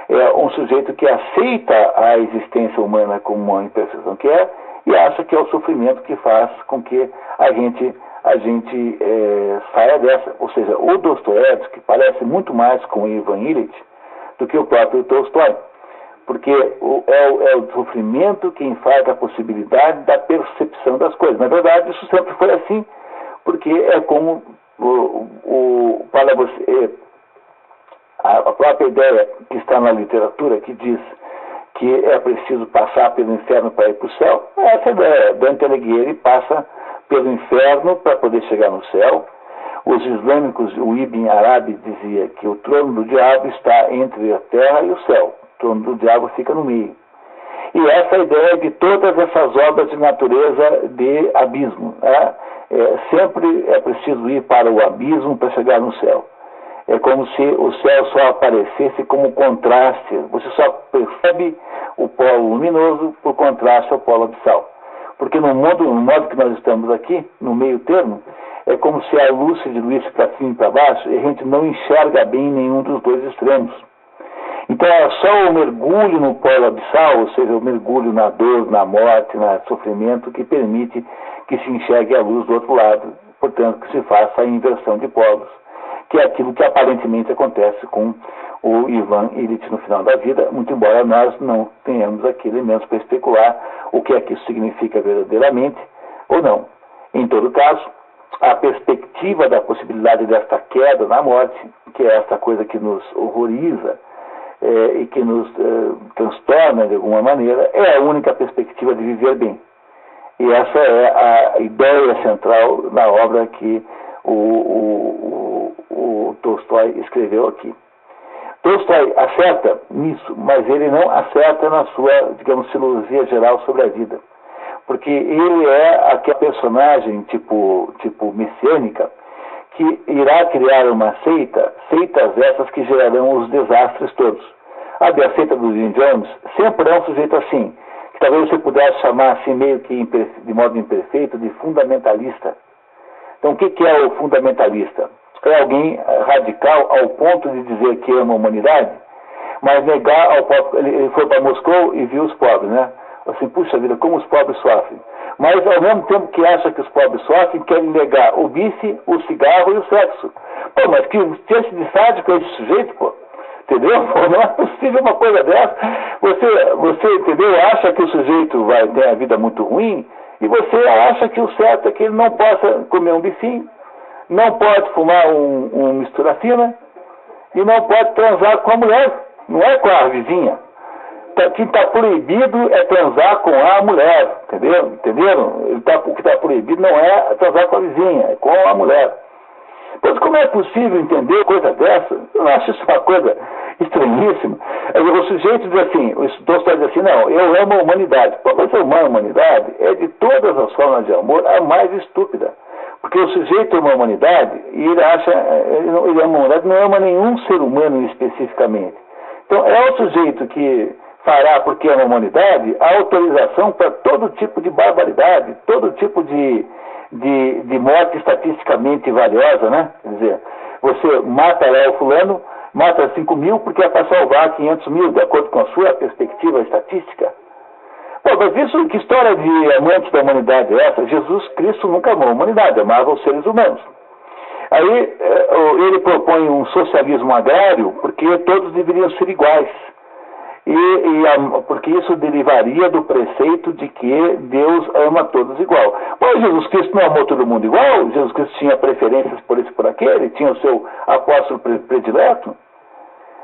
É um sujeito que aceita a existência humana como uma imperfeição que é e acha que é o sofrimento que faz com que a gente saia dessa. Ou seja, o Dostoiévski parece muito mais com Ivan Illich do que o próprio Tolstói, porque é o sofrimento que enfarca a possibilidade da percepção das coisas. Na verdade, isso sempre foi assim, porque é como para você... A própria ideia que está na literatura, que diz que é preciso passar pelo inferno para ir para o céu, essa ideia. Dante Alighieri passa pelo inferno para poder chegar no céu. Os islâmicos, o Ibn Arabi dizia que o trono do diabo está entre a terra e o céu. O trono do diabo fica no meio. E essa é a ideia de todas essas obras de natureza de abismo. Né? Sempre é preciso ir para o abismo para chegar no céu. É como se o céu só aparecesse como contraste. Você só percebe o polo luminoso por contraste ao polo abissal. Porque no modo que nós estamos aqui, no meio termo, é como se a luz se diluísse para cima e para baixo e a gente não enxerga bem nenhum dos dois extremos. Então é só o mergulho no polo abissal, ou seja, o mergulho na dor, na morte, no sofrimento, que permite que se enxergue a luz do outro lado, portanto que se faça a inversão de polos, que é aquilo que aparentemente acontece com o Ivan Illich no final da vida, muito embora nós não tenhamos aqui elementos para especular o que é que isso significa verdadeiramente ou não. Em todo caso, a perspectiva da possibilidade desta queda na morte, que é essa coisa que nos horroriza e que nos transtorna de alguma maneira, é a única perspectiva de viver bem. E essa é a ideia central da obra que o Tolstói escreveu aqui. Tolstói acerta nisso, mas ele não acerta na sua, digamos, filosofia geral sobre a vida. Porque ele é aquela personagem tipo messiânica que irá criar uma seita, seitas essas que gerarão os desastres todos. A seita do Jim Jones sempre é um sujeito assim, que talvez você pudesse chamar assim meio que de modo imperfeito de fundamentalista. Então o que é o fundamentalista? É alguém radical ao ponto de dizer que ama a humanidade, mas negar ao pobre. Ele foi para Moscou e viu os pobres, né? Assim, puxa vida, como os pobres sofrem. Mas ao mesmo tempo que acha que os pobres sofrem, querem negar o bife, o cigarro e o sexo. Pô, mas que chance de sádico é esse sujeito, pô? Entendeu? Pô, não é possível uma coisa dessa. Você, entendeu? Acha que o sujeito vai ter a vida muito ruim e você acha que o certo é que ele não possa comer um bifinho, não pode fumar um mistura fina e não pode transar com a mulher, não é com a vizinha. Que está proibido é transar com a mulher, entenderam? O que está proibido não é transar com a vizinha, é com a mulher. Pois como é possível entender coisa dessa? Eu acho isso uma coisa estranhíssima. O sujeito diz assim, o Tolstói diz assim, não, eu amo a humanidade. Pô, mas amar a humanidade é de todas as formas de amor a mais estúpida. Porque o sujeito ama a humanidade e ele acha, ele ama a humanidade, não ama nenhum ser humano especificamente. Então é o sujeito que fará, porque ama a humanidade, a autorização para todo tipo de barbaridade, todo tipo de morte estatisticamente valiosa, né? Quer dizer, você mata lá o fulano, mata 5 mil porque é para salvar 500 mil, de acordo com a sua perspectiva estatística. Pô, mas isso, que história de amante da humanidade é essa? Jesus Cristo nunca amou a humanidade, amava os seres humanos. Aí ele propõe um socialismo agrário porque todos deveriam ser iguais. Porque isso derivaria do preceito de que Deus ama todos igual. Mas Jesus Cristo não amou todo mundo igual? Jesus Cristo tinha preferências por esse por aquele? Tinha o seu apóstolo predileto?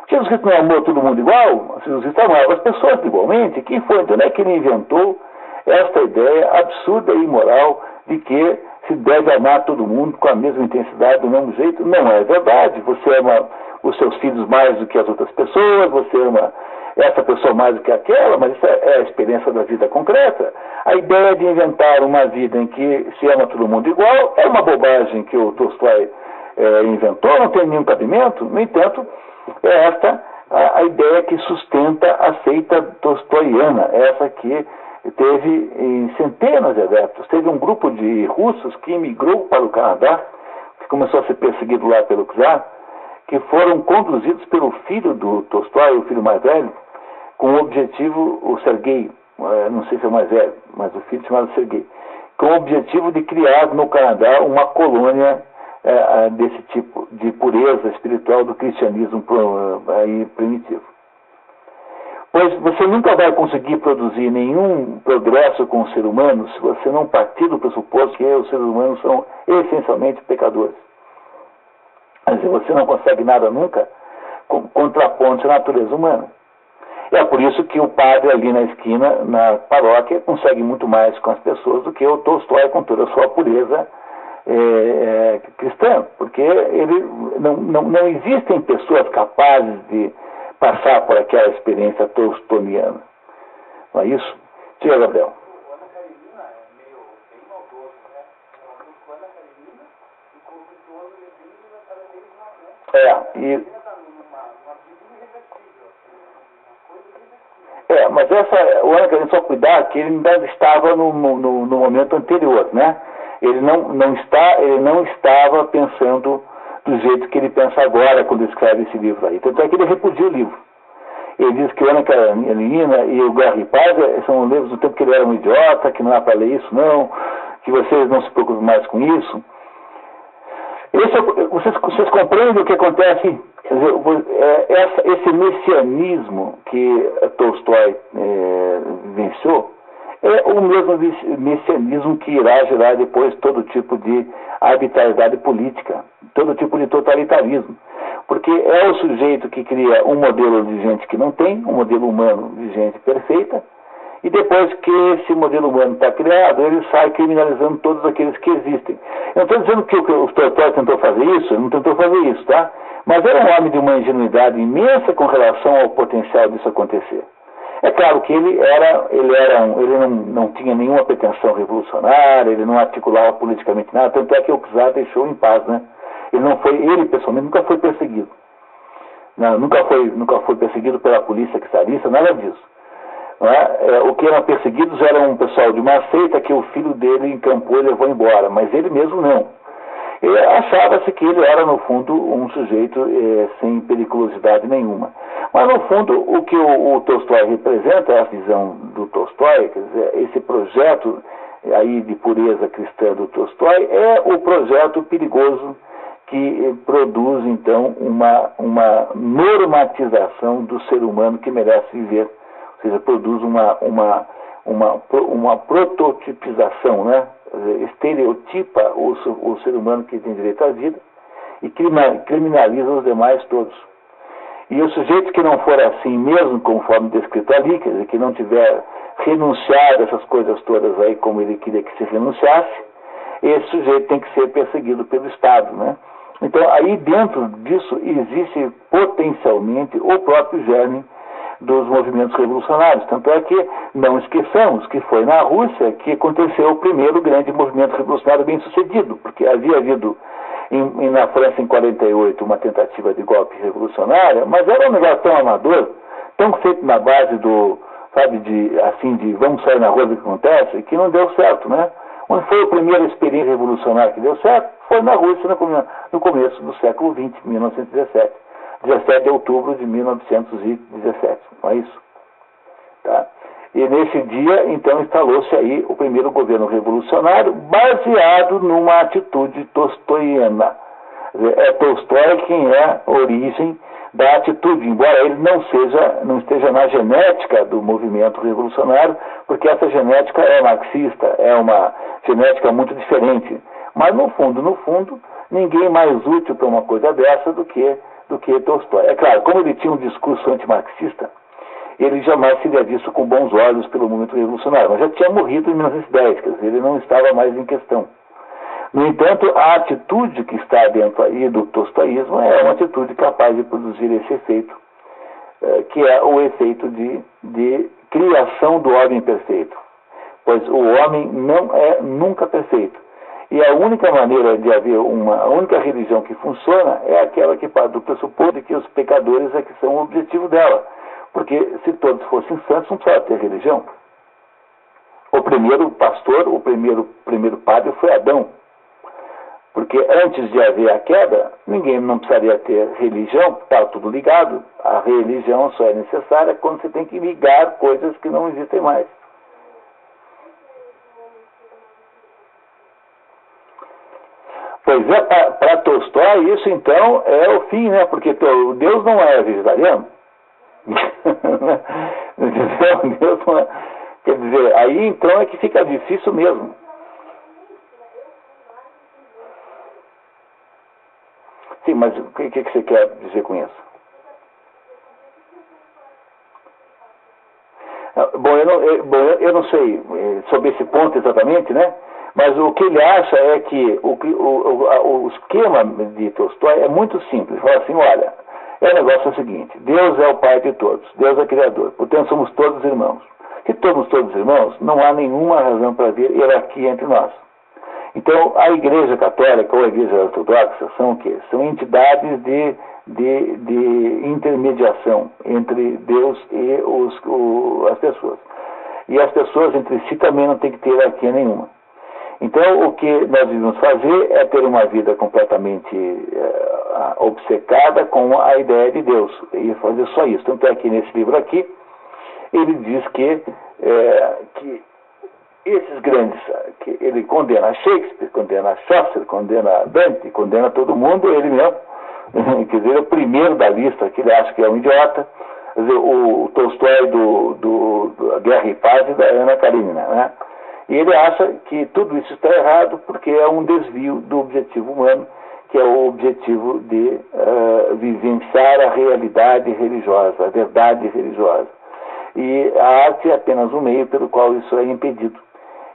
Jesus Cristo não amou todo mundo igual? Jesus Cristo amava as pessoas igualmente? Quem foi? Então é que ele inventou esta ideia absurda e imoral de que se deve amar todo mundo com a mesma intensidade, do mesmo jeito? Não é verdade. Você ama os seus filhos mais do que as outras pessoas, você ama essa pessoa mais do que aquela, mas isso é a experiência da vida concreta. A ideia de inventar uma vida em que se ama todo mundo igual é uma bobagem que o Tolstói inventou, não tem nenhum cabimento. No entanto, é esta a ideia que sustenta a seita tolstoiana, essa que teve em centenas de adeptos. Teve um grupo de russos que emigrou para o Canadá, que começou a ser perseguido lá pelo czar, que foram conduzidos pelo filho do Tolstói, o filho mais velho, com o objetivo, o Sergei, não sei se é o mais velho, mas o filho chamado Sergei, com o objetivo de criar no Canadá uma colônia desse tipo de pureza espiritual do cristianismo primitivo. Pois você nunca vai conseguir produzir nenhum progresso com o ser humano se você não partir do pressuposto que os seres humanos são essencialmente pecadores. Mas você não consegue nada nunca contrapondo a natureza humana. É por isso que o padre ali na esquina, na paróquia, consegue muito mais com as pessoas do que o Tolstói com toda a sua pureza cristã, porque não existem pessoas capazes de passar por aquela experiência tolstoiana. Não é isso? Diga, Gabriel. Mas o Ana Karenina só cuidar que ele ainda estava no momento anterior, né? Ele não estava pensando do jeito que ele pensa agora quando escreve esse livro aí. Tanto é que ele repudia o livro. Ele diz que o Ana Karenina e o Guerra e Paz são livros do tempo que ele era um idiota, que não é para ler isso não, que vocês não se preocupem mais com isso. Vocês compreendem o que acontece? Quer dizer, esse messianismo que Tolstói vivenciou é o mesmo messianismo que irá gerar depois todo tipo de arbitrariedade política, todo tipo de totalitarismo. Porque é o sujeito que cria um modelo de gente que não tem, um modelo humano de gente perfeita, e depois que esse modelo humano está criado, ele sai criminalizando todos aqueles que existem. Eu não estou dizendo que o Tolstói tentou fazer isso, ele não tentou fazer isso, tá? Mas era um homem de uma ingenuidade imensa com relação ao potencial disso acontecer. É claro que ele não tinha nenhuma pretensão revolucionária, ele não articulava politicamente nada, tanto é que o Czar deixou em paz, né? Ele pessoalmente nunca foi perseguido. Não, nunca foi perseguido pela polícia czarista, nada disso. O que eram perseguidos era um pessoal de uma seita que o filho dele encampou e levou embora, mas ele mesmo não. Achava-se que ele era, no fundo, um sujeito sem periculosidade nenhuma. Mas, no fundo, o que o Tolstói representa, a visão do Tolstói, quer dizer, esse projeto aí de pureza cristã do Tolstói, é o projeto perigoso que produz, então, uma normatização do ser humano que merece viver. Ou seja, produz uma prototipização, né? Estereotipa o ser humano que tem direito à vida e criminaliza os demais todos. E o sujeito que não for assim mesmo, conforme descrito ali, quer dizer, que não tiver renunciado a essas coisas todas aí como ele queria que se renunciasse, esse sujeito tem que ser perseguido pelo Estado, né? Então, aí dentro disso existe potencialmente o próprio germe dos movimentos revolucionários. Tanto é que não esqueçamos que foi na Rússia que aconteceu o primeiro grande movimento revolucionário bem sucedido, porque havia havido na França em 48 uma tentativa de golpe revolucionário, mas era um negócio tão amador, tão feito na base de vamos sair na rua ver o que acontece, que não deu certo, né? Onde foi a primeira experiência revolucionária que deu certo? Foi na Rússia no começo do século XX, 1917. 17 de outubro de 1917, não é isso? Tá? E nesse dia, então, instalou-se aí o primeiro governo revolucionário baseado numa atitude tolstoiana. É Tolstói quem é a origem da atitude, embora ele não esteja na genética do movimento revolucionário, porque essa genética é marxista, é uma genética muito diferente. Mas, no fundo, ninguém mais útil para uma coisa dessa do que Tolstói. É claro, como ele tinha um discurso antimarxista, ele jamais seria visto com bons olhos pelo movimento revolucionário, mas já tinha morrido em 1910, quer dizer, ele não estava mais em questão. No entanto, a atitude que está dentro aí do tolstoísmo é uma atitude capaz de produzir esse efeito, que é o efeito de criação do homem perfeito, pois o homem não é nunca perfeito. E a única maneira de haver a única religião que funciona é aquela que parte do pressuposto de que os pecadores é que são o objetivo dela. Porque se todos fossem santos, não precisava ter religião. O primeiro pastor, o primeiro padre foi Adão. Porque antes de haver a queda, ninguém não precisaria ter religião, está tudo ligado. A religião só é necessária quando você tem que ligar coisas que não existem mais. Pois é, para Tolstói isso então é o fim, né? Porque Deus não é vegetariano. Deus não é. Quer dizer, aí então é que fica difícil mesmo. Sim, mas o que você quer dizer com isso? Bom, eu não sei sobre esse ponto exatamente, né? Mas o que ele acha é que o esquema de Tolstói é muito simples. Fala assim, olha, o negócio é o seguinte, Deus é o Pai de todos, Deus é o Criador, portanto somos todos irmãos. Se somos todos irmãos, não há nenhuma razão para haver hierarquia entre nós. Então, a Igreja Católica ou a Igreja Ortodoxa são o quê? São entidades de intermediação entre Deus e as pessoas. E as pessoas entre si também não têm que ter hierarquia nenhuma. Então, o que nós devemos fazer é ter uma vida completamente obcecada com a ideia de Deus, e fazer só isso. Tanto é que nesse livro aqui, ele diz que esses grandes, que ele condena Shakespeare, condena Chaucer, condena Dante, condena todo mundo, ele mesmo, quer dizer, é o primeiro da lista, que ele acha que é um idiota. Quer dizer, o Tolstói do Guerra e Paz da Ana Karenina, né? E ele acha que tudo isso está errado porque é um desvio do objetivo humano, que é o objetivo de vivenciar a realidade religiosa, a verdade religiosa. E a arte é apenas um meio pelo qual isso é impedido.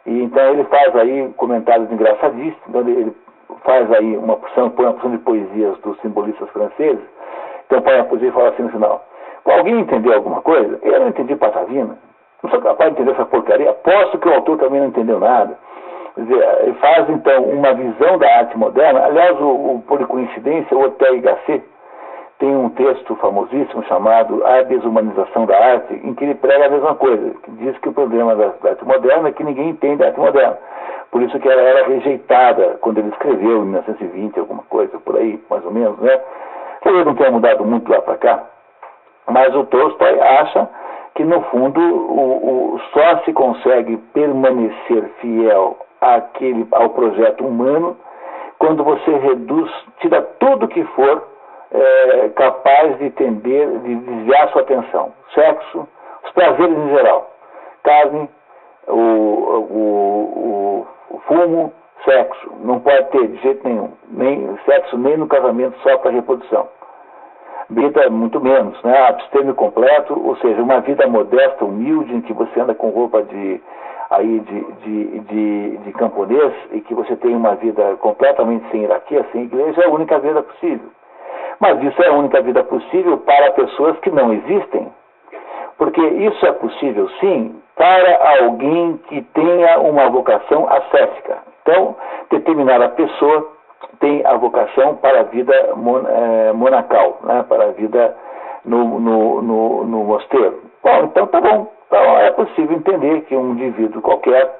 E então ele faz aí comentários engraçadíssimos, então ele faz aí põe uma porção de poesias dos simbolistas franceses. Então põe a poesia e fala assim no final: alguém entendeu alguma coisa? Eu não entendi patavina. Não sou capaz de entender essa porcaria. Aposto que o autor também não entendeu nada. Quer dizer, ele faz então uma visão da arte moderna. Aliás, por coincidência, o Ortega y Gasset tem um texto famosíssimo chamado A Desumanização da Arte, em que ele prega a mesma coisa, que diz que o problema da arte moderna é que ninguém entende a arte moderna. Por isso que ela era rejeitada quando ele escreveu, em 1920, alguma coisa, por aí, mais ou menos, né? Talvez não tenha mudado muito lá para cá, mas o Tolstói acha que, no fundo, só se consegue permanecer fiel ao projeto humano quando você tira tudo que for capaz de desviar sua atenção. Sexo, os prazeres em geral, carne, o fumo, sexo, não pode ter de jeito nenhum, nem sexo nem no casamento só para reprodução. Vida muito menos, né? Abstêmio completo, ou seja, uma vida modesta, humilde, em que você anda com roupa de camponês e que você tem uma vida completamente sem hierarquia, sem igreja, é a única vida possível. Mas isso é a única vida possível para pessoas que não existem. Porque isso é possível, sim, para alguém que tenha uma vocação ascética. Então, determinada pessoa tem a vocação para a vida monacal, né, para a vida no mosteiro. Bom, então tá bom. Então é possível entender que um indivíduo qualquer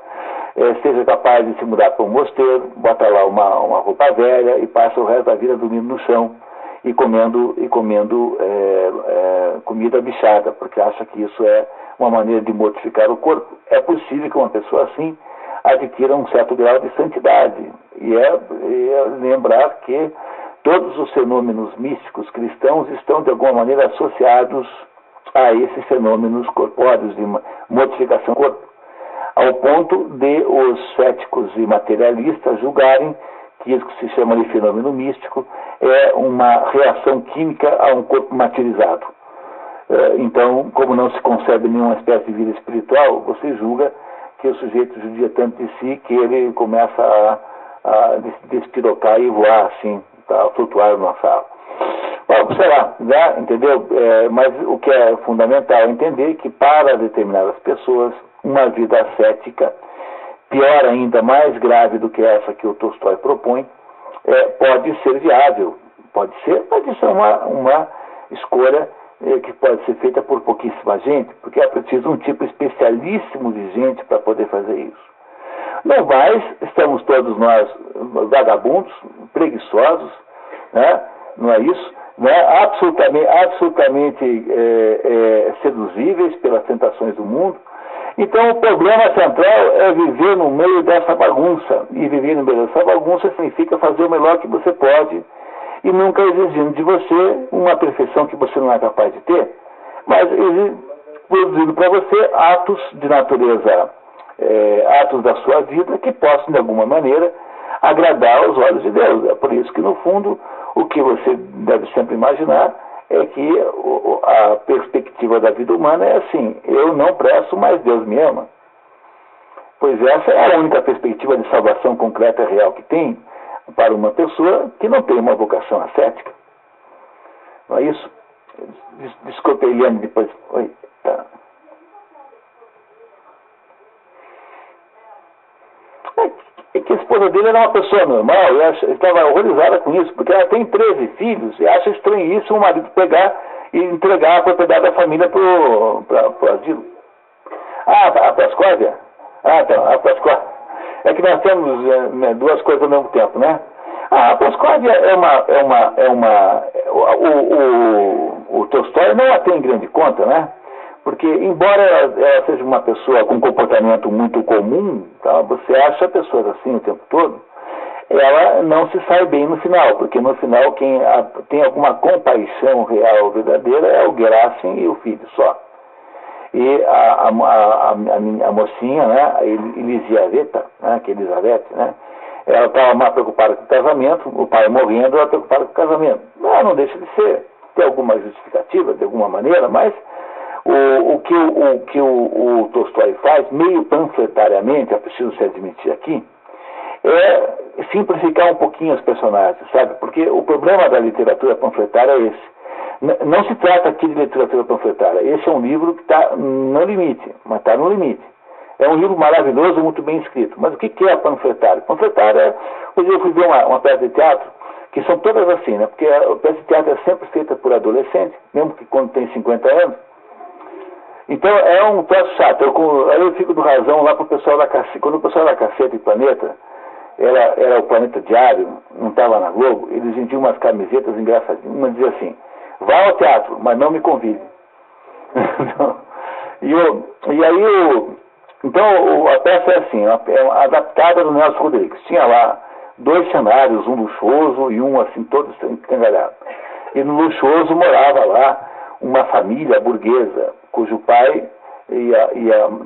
seja capaz de se mudar para um mosteiro, bota lá uma roupa velha e passa o resto da vida dormindo no chão e comendo comida bichada, porque acha que isso é uma maneira de mortificar o corpo. É possível que uma pessoa assim adquira um certo grau de santidade. E é lembrar que todos os fenômenos místicos cristãos estão de alguma maneira associados a esses fenômenos corpóreos de mortificação do corpo, ao ponto de os céticos e materialistas julgarem que isso que se chama de fenômeno místico é uma reação química a um corpo materializado. Então, como não se concebe nenhuma espécie de vida espiritual, você julga que o sujeito judia tanto de si que ele começa a despirocar e voar assim, a flutuar numa sala. Bom, sei lá, já, entendeu? Mas o que é fundamental é entender que para determinadas pessoas, uma vida ascética, pior ainda, mais grave do que essa que o Tolstói propõe, pode ser viável. Pode ser, mas isso é uma escolha que pode ser feita por pouquíssima gente, porque é preciso um tipo especialíssimo de gente para poder fazer isso. No mais, estamos todos nós vagabundos, preguiçosos, né? Não é isso? Né? Absolutamente seduzíveis pelas tentações do mundo. Então o problema central é viver no meio dessa bagunça. E viver no meio dessa bagunça significa fazer o melhor que você pode e nunca exigindo de você uma perfeição que você não é capaz de ter, mas produzindo para você atos de natureza, atos da sua vida que possam de alguma maneira agradar aos olhos de Deus. É por isso que no fundo o que você deve sempre imaginar é que a perspectiva da vida humana é assim: eu não presto, mas Deus me ama. Pois essa é a única perspectiva de salvação concreta e real que tem para uma pessoa que não tem uma vocação ascética. Não é isso? Desculpe, Eliane, depois. Oi, tá. que a esposa dele era uma pessoa normal, e estava horrorizada com isso, porque ela tem 13 filhos e acha estranhíssimo o marido pegar e entregar a propriedade da família para o asilo. A Prascóvia? Então, a Prascóvia. É que nós temos duas coisas ao mesmo tempo, né? A Prascóvia o Tolstói não a tem em grande conta, né? Porque, embora ela seja uma pessoa com um comportamento muito comum, tá? Você acha pessoas assim o tempo todo, ela não se sai bem no final, porque no final quem tem alguma compaixão real verdadeira é o Gerasim e o filho só. E a mocinha, né, a Elizaveta, né, que é Elizabeth, né, ela estava mais preocupada com o casamento, o pai morrendo, ela preocupada com o casamento. Não deixa de ser, tem alguma justificativa, de alguma maneira, mas o que o Tolstói faz, meio panfletariamente, é preciso se admitir aqui, é simplificar um pouquinho os personagens, sabe? Porque o problema da literatura panfletária é esse. Não se trata aqui de literatura panfletária. Esse é um livro que está no limite, mas está no limite. É um livro maravilhoso, muito bem escrito. Mas o que é panfletário? Panfletário hoje eu fui ver uma peça de teatro, que são todas assim, né? Porque a peça de teatro é sempre feita por adolescentes, mesmo que quando tem 50 anos. Então é um troço chato. Eu fico do razão lá pro pessoal da Caceta. Quando o pessoal da Caceta e Planeta, era o Planeta Diário, não estava na Globo, eles vendiam umas camisetas engraçadinhas. Uma dizia assim: vá ao teatro, mas não me convide. Então a peça é assim, é adaptada do Nelson Rodrigues. Tinha lá 2 cenários, um luxuoso e um assim, todo engalhado. E no luxuoso morava lá uma família burguesa, cujo pai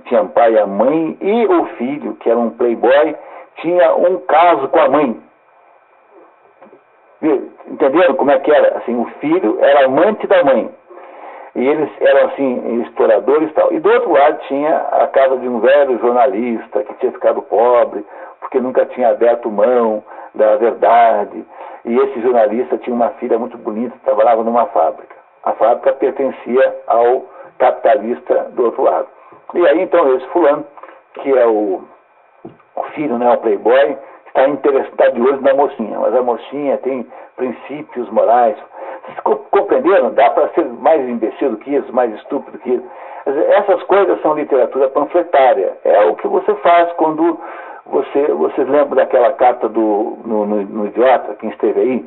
tinha um pai e a mãe, e o filho, que era um playboy, tinha um caso com a mãe. Entenderam como é que era? Assim, o filho era amante da mãe. E eles eram, assim, exploradores e tal. E do outro lado tinha a casa de um velho jornalista que tinha ficado pobre, porque nunca tinha aberto mão da verdade. E esse jornalista tinha uma filha muito bonita, trabalhava numa fábrica. A fábrica pertencia ao capitalista do outro lado. E aí, então, esse fulano, que é o filho, né, o playboy, está de olho na mocinha, mas a mocinha tem princípios morais. Vocês compreenderam? Dá para ser mais imbecil do que isso, mais estúpido que isso. Essas coisas são literatura panfletária. É o que você faz quando vocês lembram daquela carta no Idiota, quem esteve aí,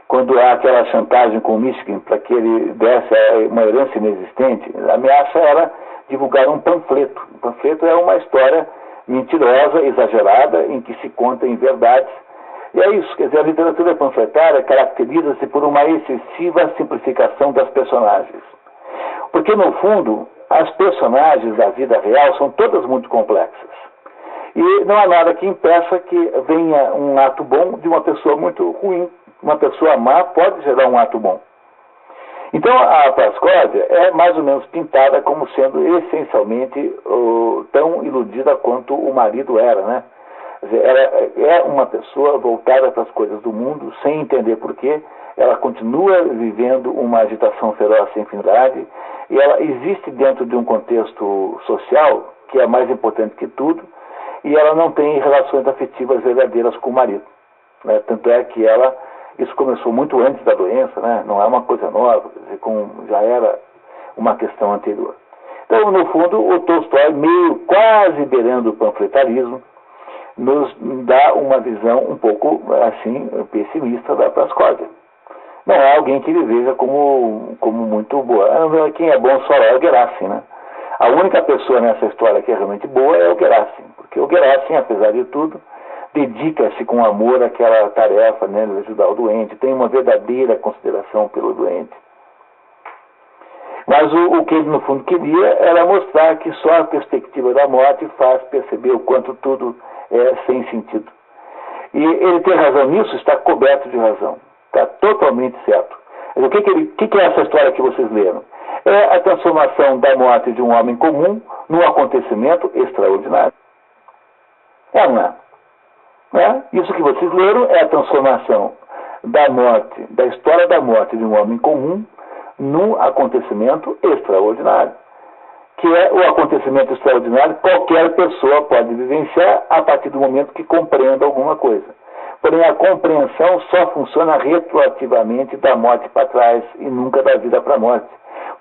quando há aquela chantagem com o Michigan para que ele desse uma herança inexistente. A ameaça era divulgar um panfleto. O panfleto é uma história mentirosa, exagerada, em que se conta em verdades. E é isso, quer dizer, a literatura panfletária caracteriza-se por uma excessiva simplificação das personagens. Porque, no fundo, as personagens da vida real são todas muito complexas. E não há nada que impeça que venha um ato bom de uma pessoa muito ruim. Uma pessoa má pode gerar um ato bom. Então, a Prascóvia é mais ou menos pintada como sendo essencialmente tão iludida quanto o marido era, né? Quer dizer, ela é uma pessoa voltada para as coisas do mundo, sem entender porquê. Ela continua vivendo uma agitação feroz sem finalidade, e ela existe dentro de um contexto social que é mais importante que tudo, e ela não tem relações afetivas verdadeiras com o marido, né? Tanto é que isso começou muito antes da doença, né? Não é uma coisa nova, quer dizer, já era uma questão anterior. Então, no fundo, o Tolstói, meio quase beirando o panfletarismo, nos dá uma visão um pouco, assim, pessimista da Prascóvia. Não é alguém que ele veja como muito boa. Quem é bom só é o Gerasim, né? A única pessoa nessa história que é realmente boa é o Gerasim, porque o Gerasim, apesar de tudo, dedica-se com amor àquela tarefa, né, de ajudar o doente, tem uma verdadeira consideração pelo doente. Mas o que ele, no fundo, queria era mostrar que só a perspectiva da morte faz perceber o quanto tudo é sem sentido. E ele tem razão nisso, está coberto de razão. Está totalmente certo. Mas o que é essa história que vocês leram? É a transformação da morte de um homem comum num acontecimento extraordinário. É ou não é? Isso que vocês leram é a transformação da morte, da história da morte de um homem comum num acontecimento extraordinário, que é o acontecimento extraordinário que qualquer pessoa pode vivenciar a partir do momento que compreenda alguma coisa. Porém, a compreensão só funciona retroativamente da morte para trás e nunca da vida para a morte.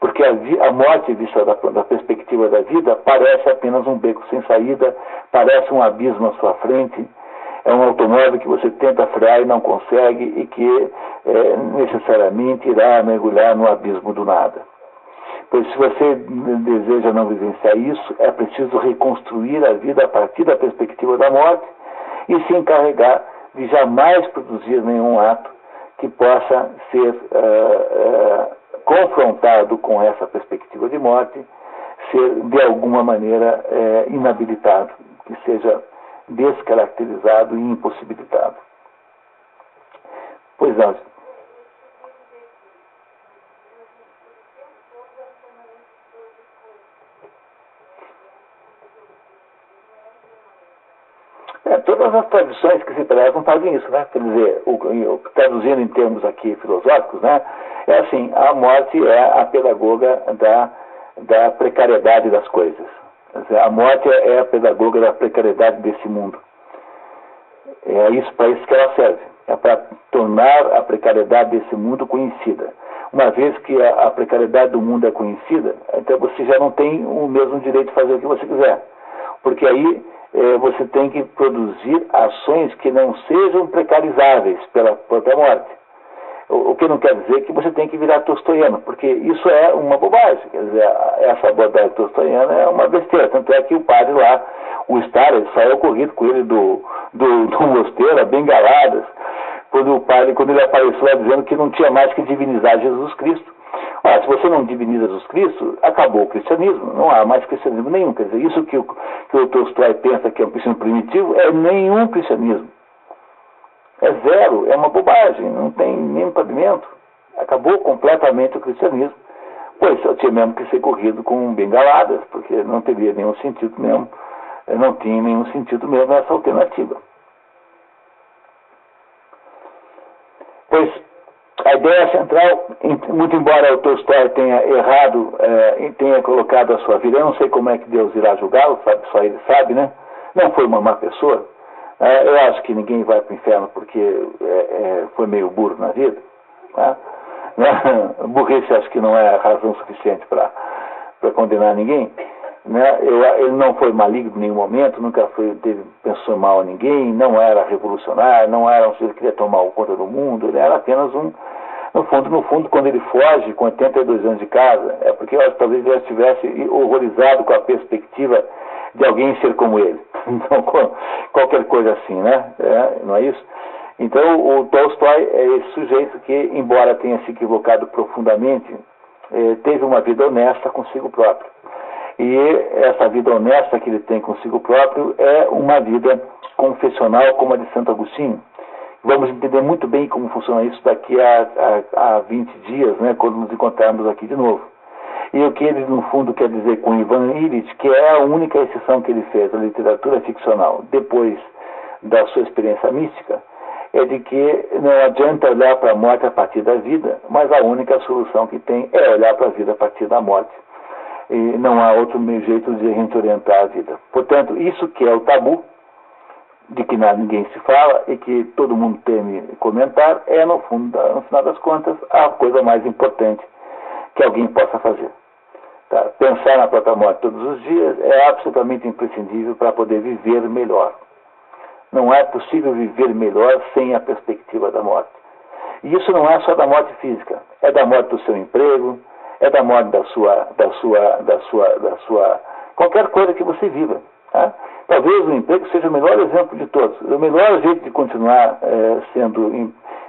Porque a morte, vista da perspectiva da vida, parece apenas um beco sem saída, parece um abismo à sua frente, é um automóvel que você tenta frear e não consegue e que necessariamente irá mergulhar no abismo do nada. Pois se você deseja não vivenciar isso, é preciso reconstruir a vida a partir da perspectiva da morte e se encarregar de jamais produzir nenhum ato que possa ser confrontado com essa perspectiva de morte, ser de alguma maneira inabilitado, que seja descaracterizado e impossibilitado. Pois não. Todas as tradições que se prezam fazem isso, né? Quer dizer, traduzindo em termos aqui filosóficos, né? É assim, a morte é a pedagoga da precariedade das coisas. Quer dizer, a morte é a pedagoga da precariedade desse mundo. É isso, para isso que ela serve. É para tornar a precariedade desse mundo conhecida. Uma vez que a precariedade do mundo é conhecida, então você já não tem o mesmo direito de fazer o que você quiser. Porque aí você tem que produzir ações que não sejam precarizáveis pela própria morte. O que não quer dizer que você tem que virar tolstoiano, porque isso é uma bobagem. Quer dizer, essa abordagem tolstoiana é uma besteira. Tanto é que o padre lá, o Stalin, saiu corrido com ele do mosteiro, a bengaladas, quando ele apareceu lá dizendo que não tinha mais que divinizar Jesus Cristo. Se você não diviniza Jesus Cristo, acabou o cristianismo, não há mais cristianismo nenhum. Quer dizer, isso que o Tolstói pensa que é um cristianismo primitivo é nenhum cristianismo. É zero, é uma bobagem, não tem nenhum cabimento. Acabou completamente o cristianismo. Pois só tinha mesmo que ser corrido com bengaladas, porque não teria nenhum sentido mesmo, não tinha nenhum sentido mesmo essa alternativa. Pois a ideia central, muito embora o Tolstói tenha errado e tenha colocado a sua vida, eu não sei como é que Deus irá julgá-lo, só ele sabe, né? Não foi uma má pessoa. Eu acho que ninguém vai para o inferno porque foi meio burro na vida. Né? Burrice acho que não é razão suficiente para condenar ninguém. Né? Ele não foi maligno em nenhum momento, nunca pensou mal a ninguém, não era revolucionário, não era um sujeito que queria tomar conta do mundo, ele era apenas no fundo, quando ele foge com 82 anos de casa, é porque talvez ele estivesse horrorizado com a perspectiva de alguém ser como ele. Então, qualquer coisa assim, né? Não é isso? Então, o Tolstói é esse sujeito que, embora tenha se equivocado profundamente, teve uma vida honesta consigo próprio. E essa vida honesta que ele tem consigo próprio é uma vida confessional como a de Santo Agostinho. Vamos entender muito bem como funciona isso daqui a 20 dias, né, quando nos encontrarmos aqui de novo. E o que ele, no fundo, quer dizer com Ivan Illich, que é a única exceção que ele fez à literatura ficcional, depois da sua experiência mística, é de que não adianta olhar para a morte a partir da vida, mas a única solução que tem é olhar para a vida a partir da morte. E não há outro jeito de a gente orientar a vida. Portanto, isso que é o tabu, de que ninguém se fala e que todo mundo teme comentar, é, no final das contas, a coisa mais importante que alguém possa fazer. Tá? Pensar na própria morte todos os dias é absolutamente imprescindível para poder viver melhor. Não é possível viver melhor sem a perspectiva da morte. E isso não é só da morte física, é da morte do seu emprego, é da morte da sua qualquer coisa que você viva. Tá? Talvez o emprego seja o melhor exemplo de todos. O melhor jeito de continuar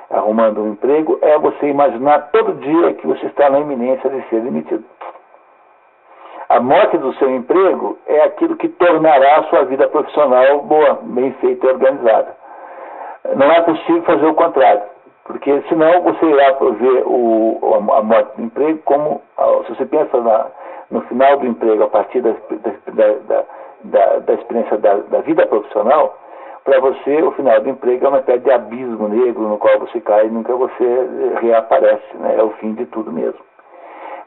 arrumando um emprego é você imaginar todo dia que você está na iminência de ser demitido. A morte do seu emprego é aquilo que tornará a sua vida profissional boa, bem feita e organizada. Não é possível fazer o contrário, porque senão você irá ver a morte do emprego como, se você pensa no final do emprego a partir da experiência da vida profissional, para você o final do emprego é uma espécie de abismo negro no qual você cai e nunca você reaparece, né? É o fim de tudo mesmo.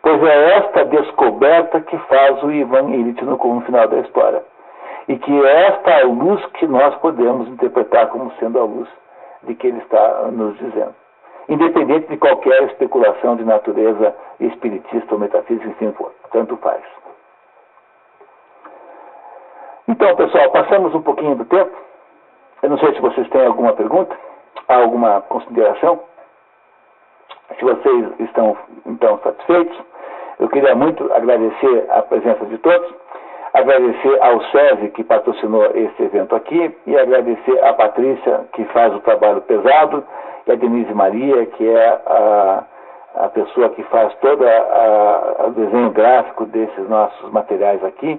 pois é esta descoberta que faz o Ivan Illich no final da história. E que é esta luz que nós podemos interpretar como sendo a luz de que ele está nos dizendo. Independente de qualquer especulação de natureza espiritista ou metafísica, se for, tanto faz. Então, pessoal, passamos um pouquinho do tempo. Eu não sei se vocês têm alguma pergunta, alguma consideração. Se vocês estão, então, satisfeitos, eu queria muito agradecer a presença de todos, agradecer ao SESI, que patrocinou esse evento aqui, e agradecer a Patrícia, que faz o trabalho pesado, e a Denise Maria, que é a pessoa que faz todo o desenho gráfico desses nossos materiais aqui,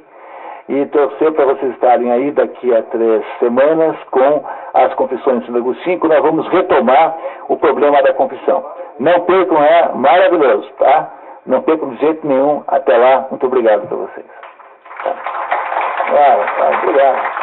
e torcer para vocês estarem aí daqui a 3 semanas com as confissões de Santo Agostinho, que nós vamos retomar o problema da confissão. Não percam, é maravilhoso, tá? Não percam de jeito nenhum. Até lá, muito obrigado para vocês. Tá? Obrigado.